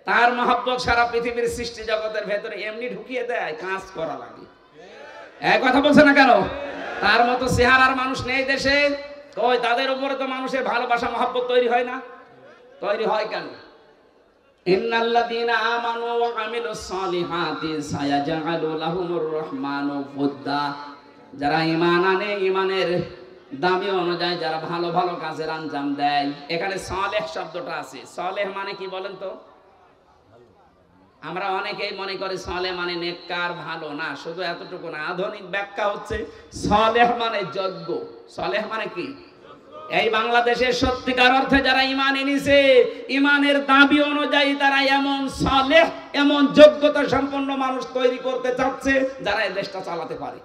তার মহব্বত সারা পৃথিবীর সৃষ্টি জগতের ভেতরে এমনি ঢুকিয়ে দেয়, কাজ করা লাগে। এক কথা বলছে না কেন? তার মতো চেহারার মানুষ নেই দেশে। কই তাদের উপরে তো মানুষের ভালোবাসা মহব্বত তৈরি হয় না? তৈরি হয় কেন? ইন্নাল্লাযীনা আমানু ওয়া আমিলুস সালিহাতি সায়াজআলু লাহুমুর রহমানু বুদ্দা। যারা ঈমান আনে, ঈমানের দামি অনুযায়ী যারা ভালো ভালো কাজের আঞ্জাম দেয়। এখানে সালেহ শব্দটা আছে। সালেহ মানে কি বলেন তো? আমরা অনেকেই মনে করি সালেহ মানে নেককার, ভালো না। শুধু এতটুকু না, আধুনিক ব্যাখ্যা হচ্ছে সালেহ মানে যোগ্য। সালেহ মানে কি? এই বাংলাদেশের সত্যিকার অর্থে যারা ঈমান এনেছে, ঈমানের দাবি অনুযায়ী তারা এমন সালেহ, এমন যোগ্যতা সম্পন্ন মানুষ তৈরি করতে চাচ্ছে যারা এই দেশটা চালাতে পারে।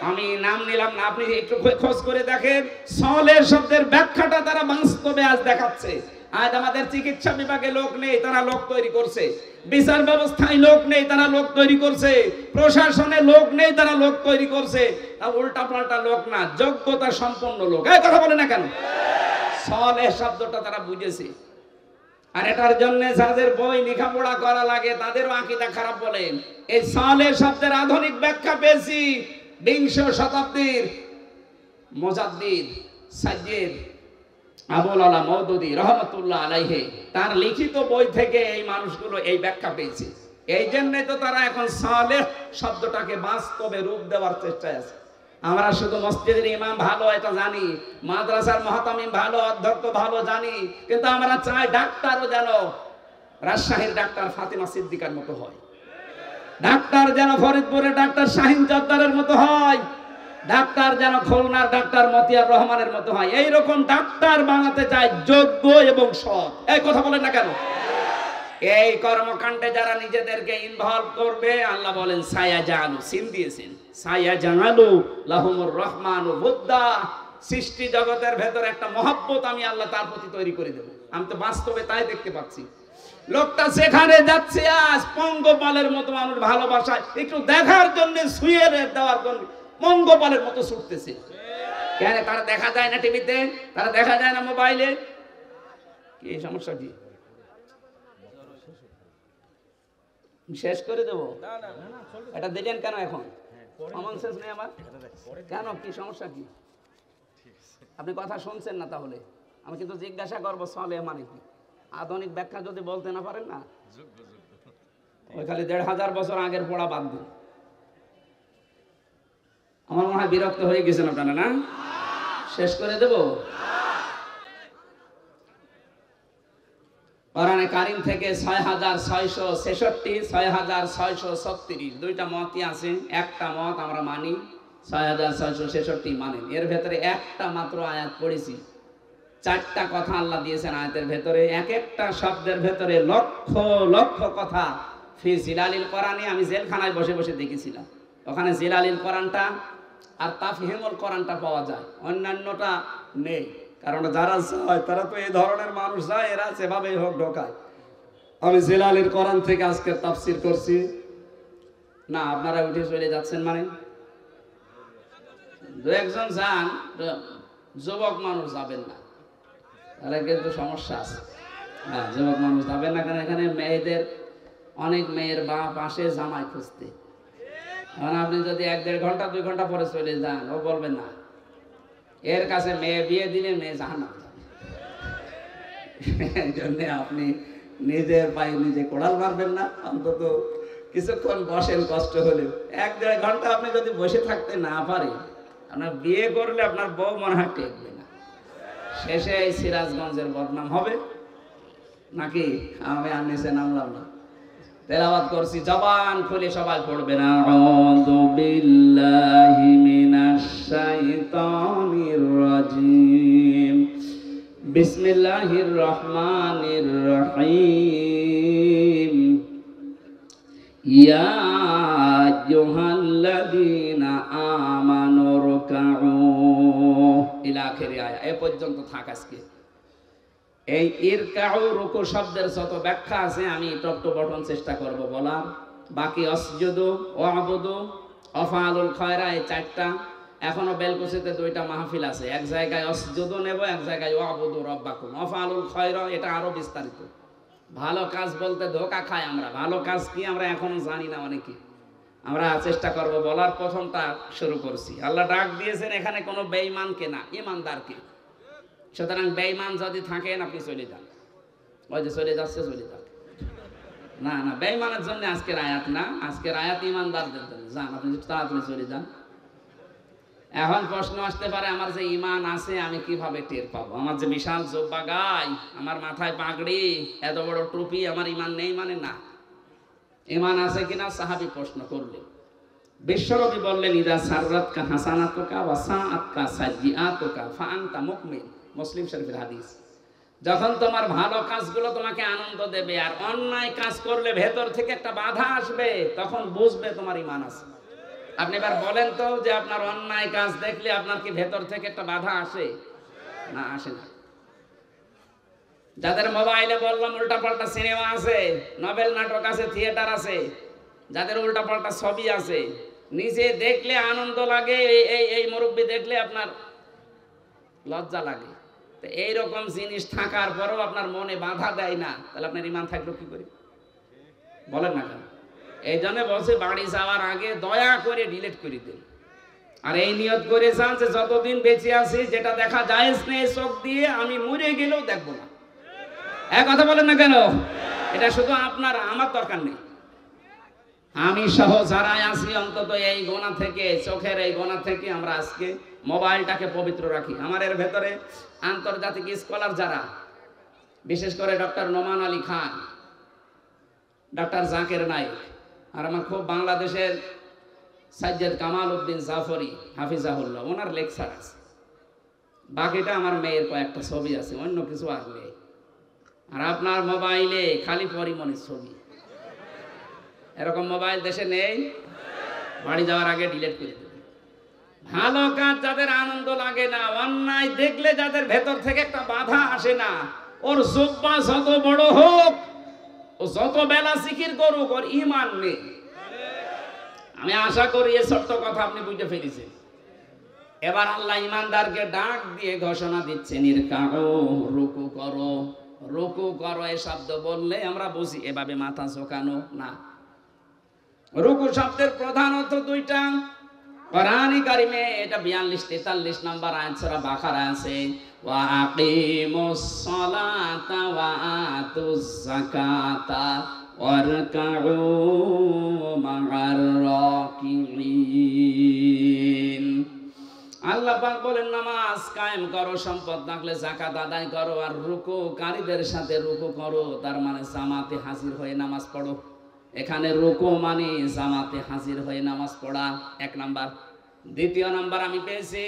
আমি নাম নিলাম না, আপনি একটু খোঁজ করে দেখেন। সালেহ শব্দের ব্যাখ্যাটা তারা বাস্তবে আজ দেখাচ্ছে। আজ আমাদের চিকিৎসা বিভাগে লোক নেই, তারা লোক তৈরি করছে। বিচার ব্যবস্থায় লোক নেই, তারা লোক তৈরি করছে। প্রশাসনে লোক নেই, তারা লোক তৈরি করছে। উল্টা পাল্টা লোক না, যোগ্যতা সম্পন্ন লোক। এই কথা বলে না কেন? সালেহ শব্দটা তারা বুঝেছে। আর এটার জন্য যাদের বই লেখাপড়া করা লাগে তাদেরও আকীদা খারাপ বলেন। এই সালেহ শব্দের আধুনিক ব্যাখ্যা পেয়েছি 20 শতাব্দীর মুজাদ্দিদ সাইয়্যিদ আবুল আলা মওদুদী রহমাতুল্লাহ আলাইহি তার লিখিত বই থেকে এই মানুষগুলো এই ব্যাখ্যা পেয়েছে। এই জন্যই তো তারা এখন সালেহ শব্দটাকে বাস্তবে রূপ দেওয়ার চেষ্টায় আছে। আমরা শুধু মসজিদের ইমাম ভালো এটা জানি, মাদ্রাসার মুহতামিম ভালো, অধ্যক্ষ ভালো জানি, কিন্তু আমরা চাই ডাক্তারও যেন রাজশাহীর ডাক্তার ফাতেমা সিদ্দিকার মতো হয়, ডাক্তার যেন ফরিদপুরের ডাক্তার শাহিন জব্বারের মতো হয়, ডাক্তার যেন খুলনার ডাক্তার মতিয়ার রহমানের মতো হয়। এইরকম ডাক্তার বানাতে চায়, যোগ্য এবং সৎ। এই কথা বলেন না কেন? এই কর্মকাণ্ডে যারা নিজেদেরকে ইনভলভ করবে, আল্লাহ বলেন সায়াজালু, সিন দিয়েছেন, সায়াজালু লাহুমুর রহমানু বুদ্দা। সৃষ্টি জগতের ভেতর একটা মহব্বত আমি আল্লাহ তার প্রতি তৈরি করে দেব। আমি তো বাস্তবে তাই দেখতে পাচ্ছি। লোকটা সেখানে যাচ্ছে আজ পঙ্গপালের মতো, মানুষ ভালোবাসায় একটু দেখার জন্য, শুয়ে দেওয়ার জন্য পঙ্গপালের মতো ছুটতেছে। কেন? তারা দেখা যায় না টিভিতে, তারা দেখা যায় না মোবাইলে। কি সমস্যা? কি শেষ করে দেবো? এটা দিলেন কেন এখন? কমন সেন্স নেই আমার কেন? কি সমস্যা কি? আপনি কথা শুনছেন না তাহলে? আমি কিন্তু জিজ্ঞাসা করবো চলে মানে কি? আধুনিক ব্যাখ্যা যদি বলতে না পারেন না, ওই খালি ১৫০০ বছর আগের পড়া বাদ দিন। আমার মনে হয় বিরক্ত হয়ে গেছেন আপনারা না? শেষ করে দেব? কোরআনে কারীম থেকে ৬৬৬৬ ৬৬৩৬ দুইটা মতই আছে। একটা মত আমরা মানি, ৬৬৬৬ মানেন। এর ভেতরে একটা মাত্র আয়াত পড়েছি, 4টা কথা আল্লাহ দিয়েছেন আয়াতের ভেতরে। এক একটা শব্দের ভেতরে লক্ষ লক্ষ কথা। ফি জিলালিল কোরআনে আমি জেলখানায় বসে বসে দেখেছিলাম, ওখানে জিলালিল কোরআনটা আর তাফহিমুল কোরআনটা পাওয়া যায়, অন্যান্যটা নেই। কারণ যারা যায় তারা তো এই ধরনের মানুষ যায়, এরা যেভাবে হোক ঢোকায়। আমি জিলালিল কোরআন থেকে আজকে তাফসির করছি না, আপনারা উঠে চলে যাচ্ছেন মানে? দু একজন যান, যুবক মানুষ যাবেন না, তাহলে কিন্তু সমস্যা আছে। হ্যাঁ, যুবক মানুষ যাবেন না, কারণ এখানে মেয়েদের অনেক মেয়ের বাপ আসে জামাই খুঁজতে। এখন আপনি যদি 1-1.5 ঘন্টা 2 ঘন্টা পরে চলে যান, ও বলবেন না এর কাছে মেয়ে বিয়ে দিলে মেয়ে জাহান্নামে যাবে। এই জন্য আপনি নিজের পায়ে নিজে কোড়াল মারবেন না, অন্তত কিছুক্ষণ বসেন, কষ্ট হলেও। 1-1.5 ঘন্টা আপনি যদি বসে থাকতে না পারেন, আপনার বিয়ে করলে আপনার বউ মনে হয় টেকবে না, শেষে এই সিরাজগঞ্জের বদনাম হবে নাকি? আমি আর নিচে নামলাম না, তেলাওয়াত করছি, জবান খুলে সবাই পড়বেন। আউযু বিল্লাহি মিনাশ শাইতানির রাজিম, বিসমিল্লাহির রহমানির রহিম, ইয়া আইয়ুহাল্লাযীনা আমানু রুকউ ইলা আখিরি আয়া। এ পর্যন্ত থাক আজকে। এই ইরকাউ রুকু শব্দের যত ব্যাখ্যা আছে আমি টপ টু বটন চেষ্টা করব বলার। বাকি অসজুদু, ওয়াবুদু, আফআলুল খায়রা, এই 4টা। এখনো বেলকুচিতে 2টা মাহফিল আছে, এক জায়গায় অসজুদু নেব, এক জায়গায় ওয়াবুদু রাব্বাকুম। আফআলুল খায়রা এটা আরো বিস্তারিত। ভালো কাজ বলতে ধোকা খাই আমরা, ভালো কাজ কি আমরা এখনো জানি না অনেকে। আমরা চেষ্টা করব বলার। প্রথমটা শুরু করছি। আল্লাহ ডাক দিয়েছেন এখানে কোনো বেঈমানকে না, ঈমানদারকে। সুতরাং বেঈমান যদি থাকেন আপনি চলে যান, ওই যে চলে যাচ্ছে চলে যান। না না, বেঈমানের জন্য আজকের আয়াত না, আজকের আয়াত ঈমানদারদের জন্য। যান আপনি তাড়াতাড়ি চলে যান। এখন প্রশ্ন আসতে পারে, আমার যে ঈমান আছে আমি কিভাবে টের পাবো? আমার যে বিশাল জুব্বা গায়, আমার মাথায় পাগড়ি, এত বড় টুপি, আমার ঈমান নেই মানে? না, ঈমান আছে কিনা সাহাবী প্রশ্ন করলেন। বিশ্বনবী বললেন, ইদা সাররাতকা হাসানাতুকা ওয়া সাআতকা সাইয়্যাতুকা ফাআনতা মুমিন। মুসলিম শরীফের হাদিস। যখন তোমার ভালো কাজগুলো তোমাকে আনন্দ দেবে আর অন্যায় কাজ করলে ভেতর থেকে একটা বাধা আসবে, তখন বুঝবে তোমার ঈমান আছে। আপনি এবার বলেন তো, যে আপনার অন্যায় কাজ দেখলে আপনার কি ভেতর থেকে একটা বাধা আসে? না, আসে না। যাদের মোবাইলে বললাম উল্টাপাল্টা সিনেমা আছে, নভেল নাটক আছে, থিয়েটার আছে, যাদের উল্টাপাল্টা ছবি আছে, নিজে দেখলে আনন্দ লাগে, এই মুরব্বি দেখলে আপনার লজ্জা লাগে। তো এইরকম জিনিস থাকার পরেও আপনার মনে বাধা দেয় না, তাহলে আপনার ঈমান থাকলো কি করে? বলেন না কেন? এই জন্য বলছে বাড়ি যাওয়ার আগে দয়া করে ডিলিট করে দিন, আর এই নিয়ত করে যান যে যতদিন বেঁচে আছি যেটা দেখা জায়েজ নেই চোখ দিয়ে, আমি মরে গেলেও দেখবো না। এক কথা বলেন না কেন? এটা শুধু আপনার, আমার দরকার নেই। আমি সহ যারা আছি অন্তত এই গোনা থেকে, চোখের এই গোনা থেকে আমরা আজকে মোবাইলটাকে পবিত্র রাখি। আমার এর ভেতরে আন্তর্জাতিক স্কলার যারা, বিশেষ করে ডক্টর নোমান আলী খান, ডক্টর জাকির নাইক, আর আমার খুব বাংলাদেশের সাজ্জাদ কামাল উদ্দিন জাফরি হাফিজাহুল্লাহ, ওনার লেকচার আছে। বাকিটা আমার মেয়ের কয়েকটা ছবি আছে, অন্য কিছু আর নেই। আর আপনার মোবাইলে খালি পরিমণির ছবি। এরকম মোবাইল দেশে নেই, বাড়ি যাওয়ার আগে ডিলিট করে দেবেন। ভালো কাজ যাদের আনন্দ লাগে না, অন্যায় দেখলে যাদের ভেতর থেকে একটা বাধা আসে না, ওর জুব্বা যত বড় হোক, ও যত বেলা জিকির করুক, ওর ঈমান নেই। আমি আশা করি এই ছোট্ট কথা আপনি বুঝতে পেরেছেন। এবার আল্লাহ ঈমানদারকে ডাক দিয়ে ঘোষণা দিচ্ছেন, ইরকাউ, রুকু করো। রুকু করো এই শব্দ বললে আমরা বুঝি এভাবে মাথা ঝোঁকানো না, রুকু শব্দের প্রধান অর্থ দুইটা। কোরআনে কারিমে এটা 42-43 নম্বর আয়াত সূরা বাকারা আছে, ওয়া আকিমুস সালাতা ওয়া আতুজ যাকাতা ওয়ারকাউ মা'আর রাকিঈন। আল্লাহ পাক বলেন নামাজ কায়েম করো, সম্পদ থাকলে যাকাত আদায় করো, আর রুকুকারীদের সাথে রুকু করো। তার মানে জামাতে হাজির হয়ে নামাজ পড়ো। এখানে রুকু মানে জামাতে হাজির হয়ে নামাজ পড়া, এক নাম্বার। দ্বিতীয় নাম্বার আমি পেয়েছি,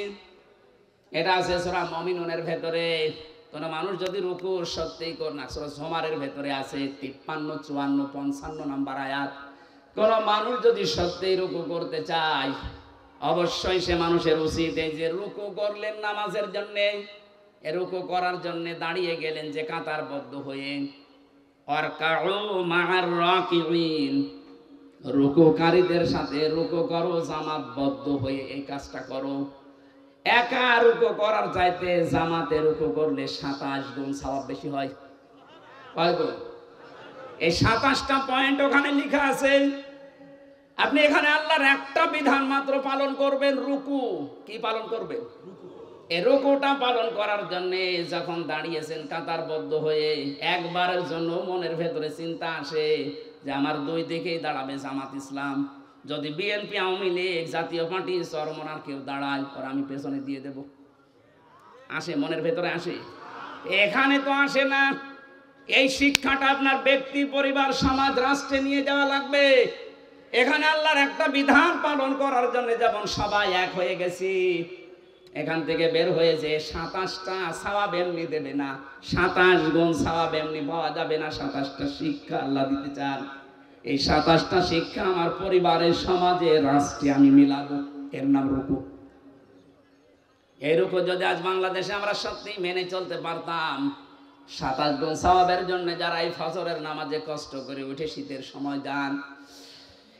এটা আছে সূরা মুমিনুনের ভেতরে। কোন মানুষ যদি রুকু সত্যিই করে না, সূরা জুমারের ভেতরে আছে 53, 54, 55 নাম্বার আয়াত। কোন মানুষ যদি সত্যিই রুকু করতে চায়, অবশ্যই সে মানুষের উচিত এই যে রুকু করলেন নামাজের জন্য, এ রুকু করার জন্য দাঁড়িয়ে গেলেন যে কাতারবদ্ধ হয়ে, ওয়ারকাউ মা'আর রাকিঈন, রুকুকারীদের সাথে রুকু করো, জামাতবদ্ধ হয়ে এই কাজটা করো। একা রুকু করার চাইতে জামাতে রুকু করলে 27 গুণ সওয়াব বেশি হয়। কয় গুণ? এই 27টা পয়েন্ট ওখানে লেখা আছে। আপনি এখানে আল্লাহর একটা বিধান মাত্র পালন করবেন, রুকু। কি পালন করবেন? এই রুকুটা পালন করার জন্য যখন দাঁড়িয়েছেন কাতারবদ্ধ হয়ে, একবারের জন্য মনের ভেতরে চিন্তা আসে যে আমার দুই দিকেই দাঁড়াবে জামাত ইসলাম। যদি বিএনপি, আওয়ামী লীগ, জাতীয় পার্টি, চরমনার কেউ দাঁড়ায়, আর আমি পেছনে দিয়ে দেব। আসে মনের ভেতরে আসে? এখানে তো আসে না। এই শিক্ষাটা আপনার ব্যক্তি, পরিবার, সমাজ, রাষ্ট্রে নিয়ে যাওয়া লাগবে। এখানে আল্লাহর একটা বিধান পালন করার জন্য যেমন সবাই এক হয়ে গেছি, এখান থেকে বের হয়ে যে 27টা সওয়াব এমনি দেবে না, 27 গুণ সওয়াব এমনি পাওয়া যাবে না। 27টা শিক্ষা আল্লাহ দিতে চান। এই 27টা শিক্ষা আমার পরিবারের, সমাজে, রাষ্ট্রে আমি মিলাবো, এর নাম রুকু। এই রুকু যদি আজ বাংলাদেশে আমরা সত্যি মেনে চলতে পারতাম, 27 গুণ সওয়াবের জন্য যারা এই ফজরের নামাজে কষ্ট করে উঠে শীতের সময় যান,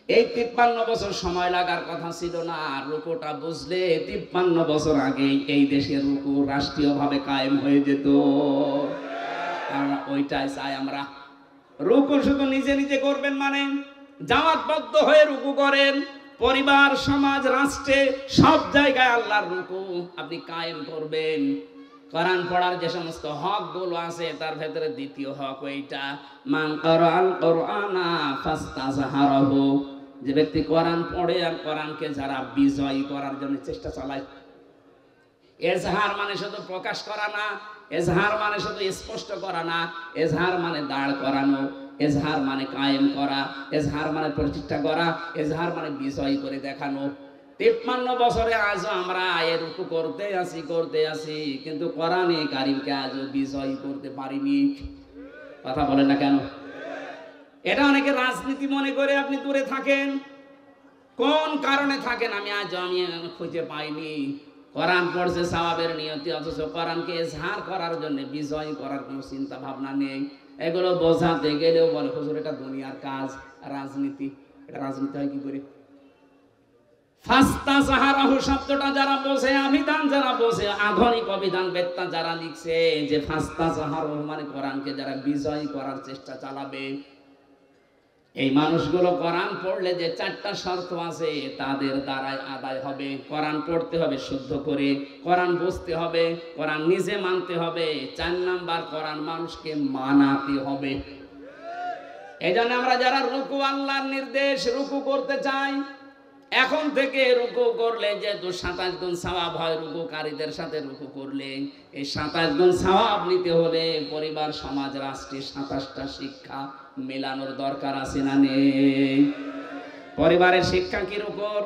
এই 53 বছর সময় লাগার কথা ছিল না। রুকুটা বুঝলে 53 বছর আগে এই দেশের রুকু রাষ্ট্রীয়ভাবে কায়েম হয়ে যেত। আমরা ওইটাই চাই। আমরা রুকু শুধু নিজে নিজে করবেন মানে, জামাতবদ্ধ হয়ে রুকু করেন। পরিবার, সমাজ, রাষ্ট্রে সব জায়গায় আল্লাহর রুকু আপনি কায়েম করবেন। কোরআন পড়ার যে সমস্ত হকগুলো আছে তার ভেতরে দ্বিতীয় হক এইটা, মান ক্বারাআল কুরআনা ফাস্তাযহারাহু, যে ব্যক্তি কোরআন পড়ে আর কোরআনকে যারা বিজয়ী করার জন্য চেষ্টা চালায়। এজহার মানে শুধু প্রকাশ করা না, এজহার মানে শুধু স্পষ্ট করা না, এজহার মানে দাঁড় করানো, এজহার মানে কায়েম করা, এজহার মানে প্রতিষ্ঠা করা, এজহার মানে বিজয়ী করে দেখানো। 53 বছরে আজও আমরা রুকু করতে আসি, কিন্তু কোরআনে কারিমকে আজও বিজয়ী করতে পারিনি। কথা বলেন না কেন? এটা অনেকে রাজনীতি মনে করে আপনি দূরে থাকেন। কোন কারণে থাকেন আমি খুঁজে পাইনি। কোরআন পড়ছে সওয়াবের নিয়তি, অথচ কোরআনকে এজহার করার জন্য, বিজয় করার কোনো চিন্তা ভাবনা নেই। এগুলো বোঝাতে গেলেও বলে হুজুর এটা দুনিয়ার কাজ, রাজনীতি। এটা রাজনীতি হয় কি করে? ফাস্তাযহারাহু শব্দটা যারা বোঝে, অভিধান যারা বোঝে, আধুনিক অভিধান বেত্তা যারা লিখছে যে ফাস্তাযহারাহু মানে কোরআনকে যারা বিজয় করার চেষ্টা চালাবে, এই মানুষগুলো কোরআন পড়লে যে 4টা শর্ত আছে তাদের দ্বারাই আদায় হবে। কোরআন পড়তে হবে শুদ্ধ করে, কোরআন বুঝতে হবে, কোরআন নিজে মানতে হবে। 4 নাম্বার, কোরআন মানুষকে মানাতে হবে। এই জন্য আমরা যারা রুকু, আল্লাহর নির্দেশ, রুকু করতে চাই, এখন থেকে রুকু করলে যেহেতু 27 গুণ সওয়াব হয়, রুকুকারীদের সাথে রুকু করলে এই 27 গুণ সওয়াব নিতে হলে পরিবার, সমাজ, রাষ্ট্রে 27টা শিক্ষা মেলানোর দরকার আছে না নেই? পরিবারের শিক্ষা কি রুকুর?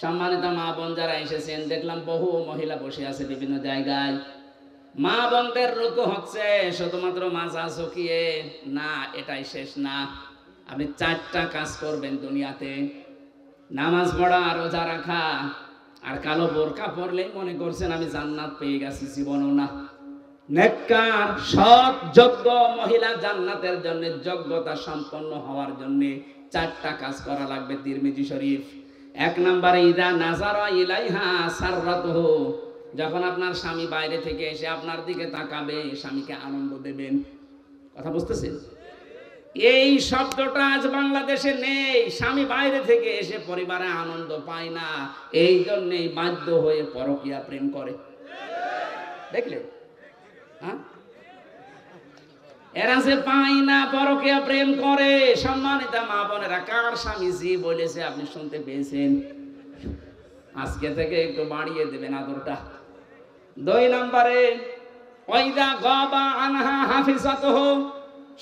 সম্মানিত মা বোন যারা এসেছেন, দেখলাম বহু মহিলা বসে আছে বিভিন্ন জায়গায়। মা বোনদের রুকু হচ্ছে শুধুমাত্র মাজা ঝুঁকিয়ে না, এটাই শেষ না। আপনি 4টা কাজ করবেন দুনিয়াতে, নামাজ পড়া, রোজা রাখা, আর কালো বোরকা পরলেই মনে করছেন আমি জান্নাত পেয়ে গেছি। জীবনও না। নেককার, সৎ, যোগ্য মহিলা জান্নাতের জন্য যোগ্যতা সম্পন্ন হওয়ার জন্য 4টা কাজ করা লাগবে। তিরমিজি শরীফ। 1 নম্বরে ইদা নাজারা ইলাইহা সাররাতুহু, যখন আপনার স্বামী বাইরে থেকে এসে আপনার দিকে তাকাবে, স্বামীকে আনন্দ দেবেন। কথা বুঝতেছেন? এই শব্দটা আজ বাংলাদেশে নেই। স্বামী বাইরে থেকে এসে পরিবারে আনন্দ পায় না, এই জন্যই বাধ্য হয়ে পরকীয়া প্রেম করে। দেখলে হ্যাঁ, এরা যে পায় না পরকীয়া প্রেম করে। সম্মানিত মা বোনেরা, কার স্বামী জি বলেছে আপনি শুনতে পেয়েছেন? আজকে থেকে একটু বাড়িয়ে দেবেন আদরটা। 2 নম্বরে ওয়াইদা গাবা আনহা হাফিজাতুহু,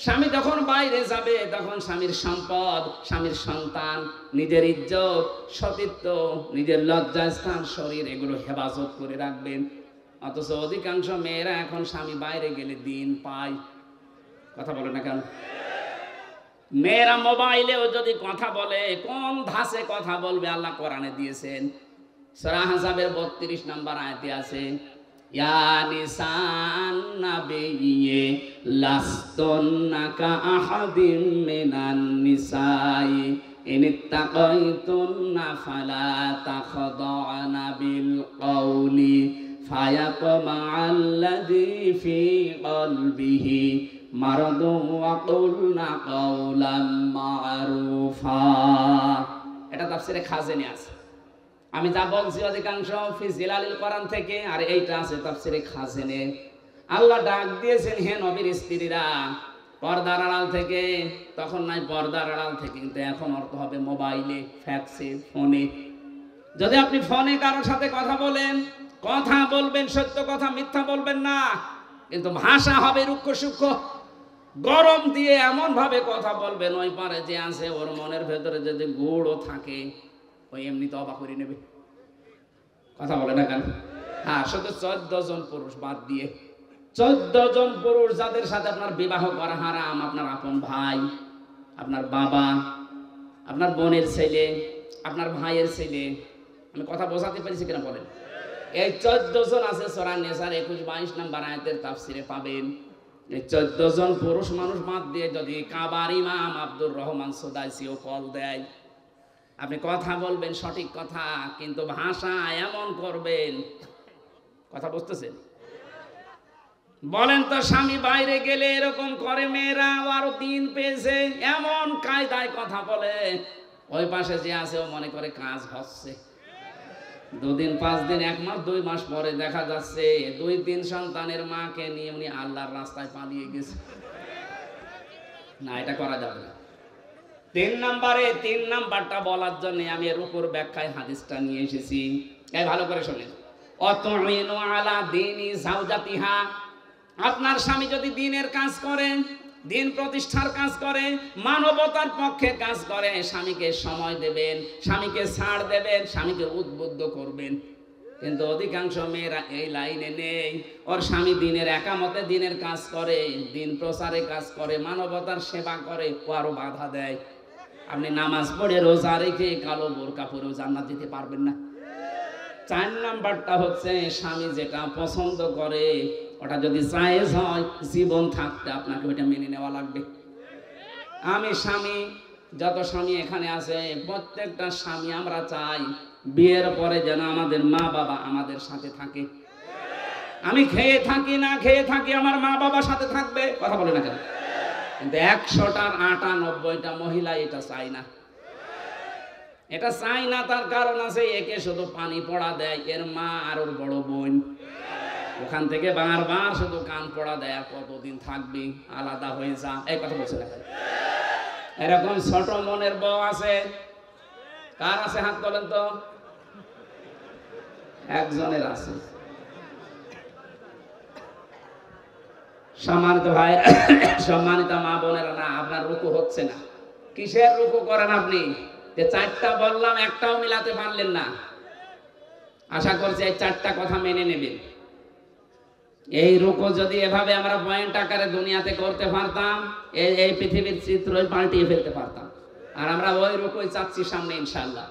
স্বামী যখন বাইরে যাবে তখন স্বামীর সম্পদ, স্বামীর সন্তান, নিজের ইজ্জত, সতীত্ব, নিজের লজ্জাস্থান, শরীর, এগুলো হেফাজত করে রাখবেন। অথচ অধিকাংশ মেয়েরা এখন স্বামী বাইরে গেলে দিন পায়। কথা বলে না কেন? মেয়েরা মোবাইলেও যদি কথা বলে, কোন ধাঁচে কথা বলবে আল্লাহ কোরআনে দিয়েছেন। সূরা আহজাবের 32 নম্বর আয়াতে আছে, ইয়া নিসান নাবিয়্যি লাস্তুন্না কা আহাদিম মিনান নিসাই ইনিত্তাকাইতুন্না ফালা তাখদা'না বিল কওলি ফায়াতমা'আল্লাযী ফী কলবিহি মারাদুন ওয়া কুলনা কাওলাম মা'রুফা। এটা তাফসীরে খাজেনে আছে। আমি যা বলছি অধিকাংশ ফি জিলালিল কোরআন থেকে, আর এইটা আছে তাফসীরে খাজেনে। আল্লাহ ডাক দিয়েছেন, হে নবীর স্ত্রীরা, পর্দার আড়াল থেকে। তখন নাই পর্দার আড়াল থেকে, কিন্তু এখন অর্থ হবে মোবাইলে, ফ্যাক্সে, ফোনে। যদি আপনি ফোনে কারোর সাথে কথা বলেন, কথা বলবেন সত্য কথা, মিথ্যা বলবেন না, কিন্তু ভাষা হবে রুক্ষ সূক্ষ্ম, গরম দিয়ে এমন ভাবে কথা বলবেন, ওই পারে যে আছে ওর মনের ভেতরে যদি গুড়ও থাকে ওই এমনি তো অবাক করে নেবে। কথা বলে না কেন? হ্যাঁ, শুধু 14 জন পুরুষ বাদ দিয়ে, 14 জন পুরুষ যাদের সাথে আপনার বিবাহ করা হারাম, আপনার আপন ভাই, আপনার বাবা, আপনার বোনের ছেলে, আপনার ভাইয়ের ছেলে। আমি কথা বোঝাতে পেরেছি কিনা বলেন? এই 14 জন আছে সূরা নিসার 21-22 নম্বর আয়াতের তাফসীরে পাবেন। এই 14 জন পুরুষ মানুষ বাদ দিয়ে যদি কাবার ইমাম আব্দুর রহমান সুদাইসিও কল দেয়, আপনি কথা বলবেন সঠিক কথা, কিন্তু ভাষা এমন করবেন। কথা বুঝতেছেন? বলেন তো, স্বামী বাইরে গেলে এরকম করে মেয়েরা, আরো দিন পেয়েছে, এমন কায়দায় কথা বলে, ওই পাশে যে আছে ও মনে করে কাজ হচ্ছে। 2 দিন 5 দিন 1 মাস 2 মাস পরে দেখা যাচ্ছে 2-3 সন্তানের মাকে নিয়ে উনি আল্লাহর রাস্তায় পালিয়ে গেছে। না, এটা করা যাবে না। 3 নাম্বারটা বলার জন্য আমি এর উপর ব্যাখ্যায় হাদিসটা নিয়ে এসেছি। এই ভালো করে শুনেন। অতুইনু আলা দীনি যাওজাতিহা, আপনার স্বামী যদি দ্বীনের কাজ করে, দ্বীন প্রতিষ্ঠার কাজ করে, মানবতার পক্ষে কাজ করে, স্বামীকে সময় দেবেন, স্বামীকে ছাড় দেবেন, স্বামীকে উদ্বুদ্ধ করবেন। কিন্তু অধিকাংশ মেয়েরা এই লাইনে নেই। ওর স্বামী দ্বীনের একামতে দ্বীনের কাজ করে, দ্বীন প্রচারে কাজ করে, মানবতার সেবা করে, ও আরো বাধা দেয়। আপনি নামাজ পড়ে রোজা রেখে কালো বোরকা পরেও জান্নাত যেতে পারবেন না। 4 নাম্বারটা হচ্ছে, স্বামী যেটা পছন্দ করে ওটা যদি জায়েজ হয়, জীবন থাকতে আপনাকে ওইটা মেনে নেওয়া লাগবে। আমি স্বামী, যত স্বামী এখানে আছে, প্রত্যেকটা স্বামী আমরা চাই বিয়ের পরে যেন আমাদের মা বাবা আমাদের সাথে থাকে। আমি খেয়ে থাকি না খেয়ে থাকি, আমার মা বাবা সাথে থাকবে। কথা বলে না কেন? কিন্তু 100টার 98টা মহিলা এটা চাই না। এটা চাই না, তার কারণ আছে, একে শুধু পানি পড়া দেয় এর মা আর ওর বড় বোন, ওখান থেকে বারবার শুধু কান পড়া দেয়, কতদিন থাকবি, আলাদা হয়ে যা। এই কথা বলছে না? এরকম ছোট মনের বউ আছে? কার আছে হাত তোলেন তো? একজনের আছে। সম্মানিত ভাই, সম্মানিত মা বোনেরা, না আপনার রুকু হচ্ছে না। কিসের রুকু করেন আপনি? যে 4টা বললাম, একটাও মিলাতে পারলেন না। আশা করছি এই 4টা কথা মেনে নেবেন। এই রুকু যদি এভাবে আমরা পয়েন্ট আকারে দুনিয়াতে করতে পারতাম, এই পৃথিবীর চিত্রই পাল্টিয়ে ফেলতে পারতাম। আর আমরা ওই রুকুই চাচ্ছি সামনে ইনশাআল্লাহ।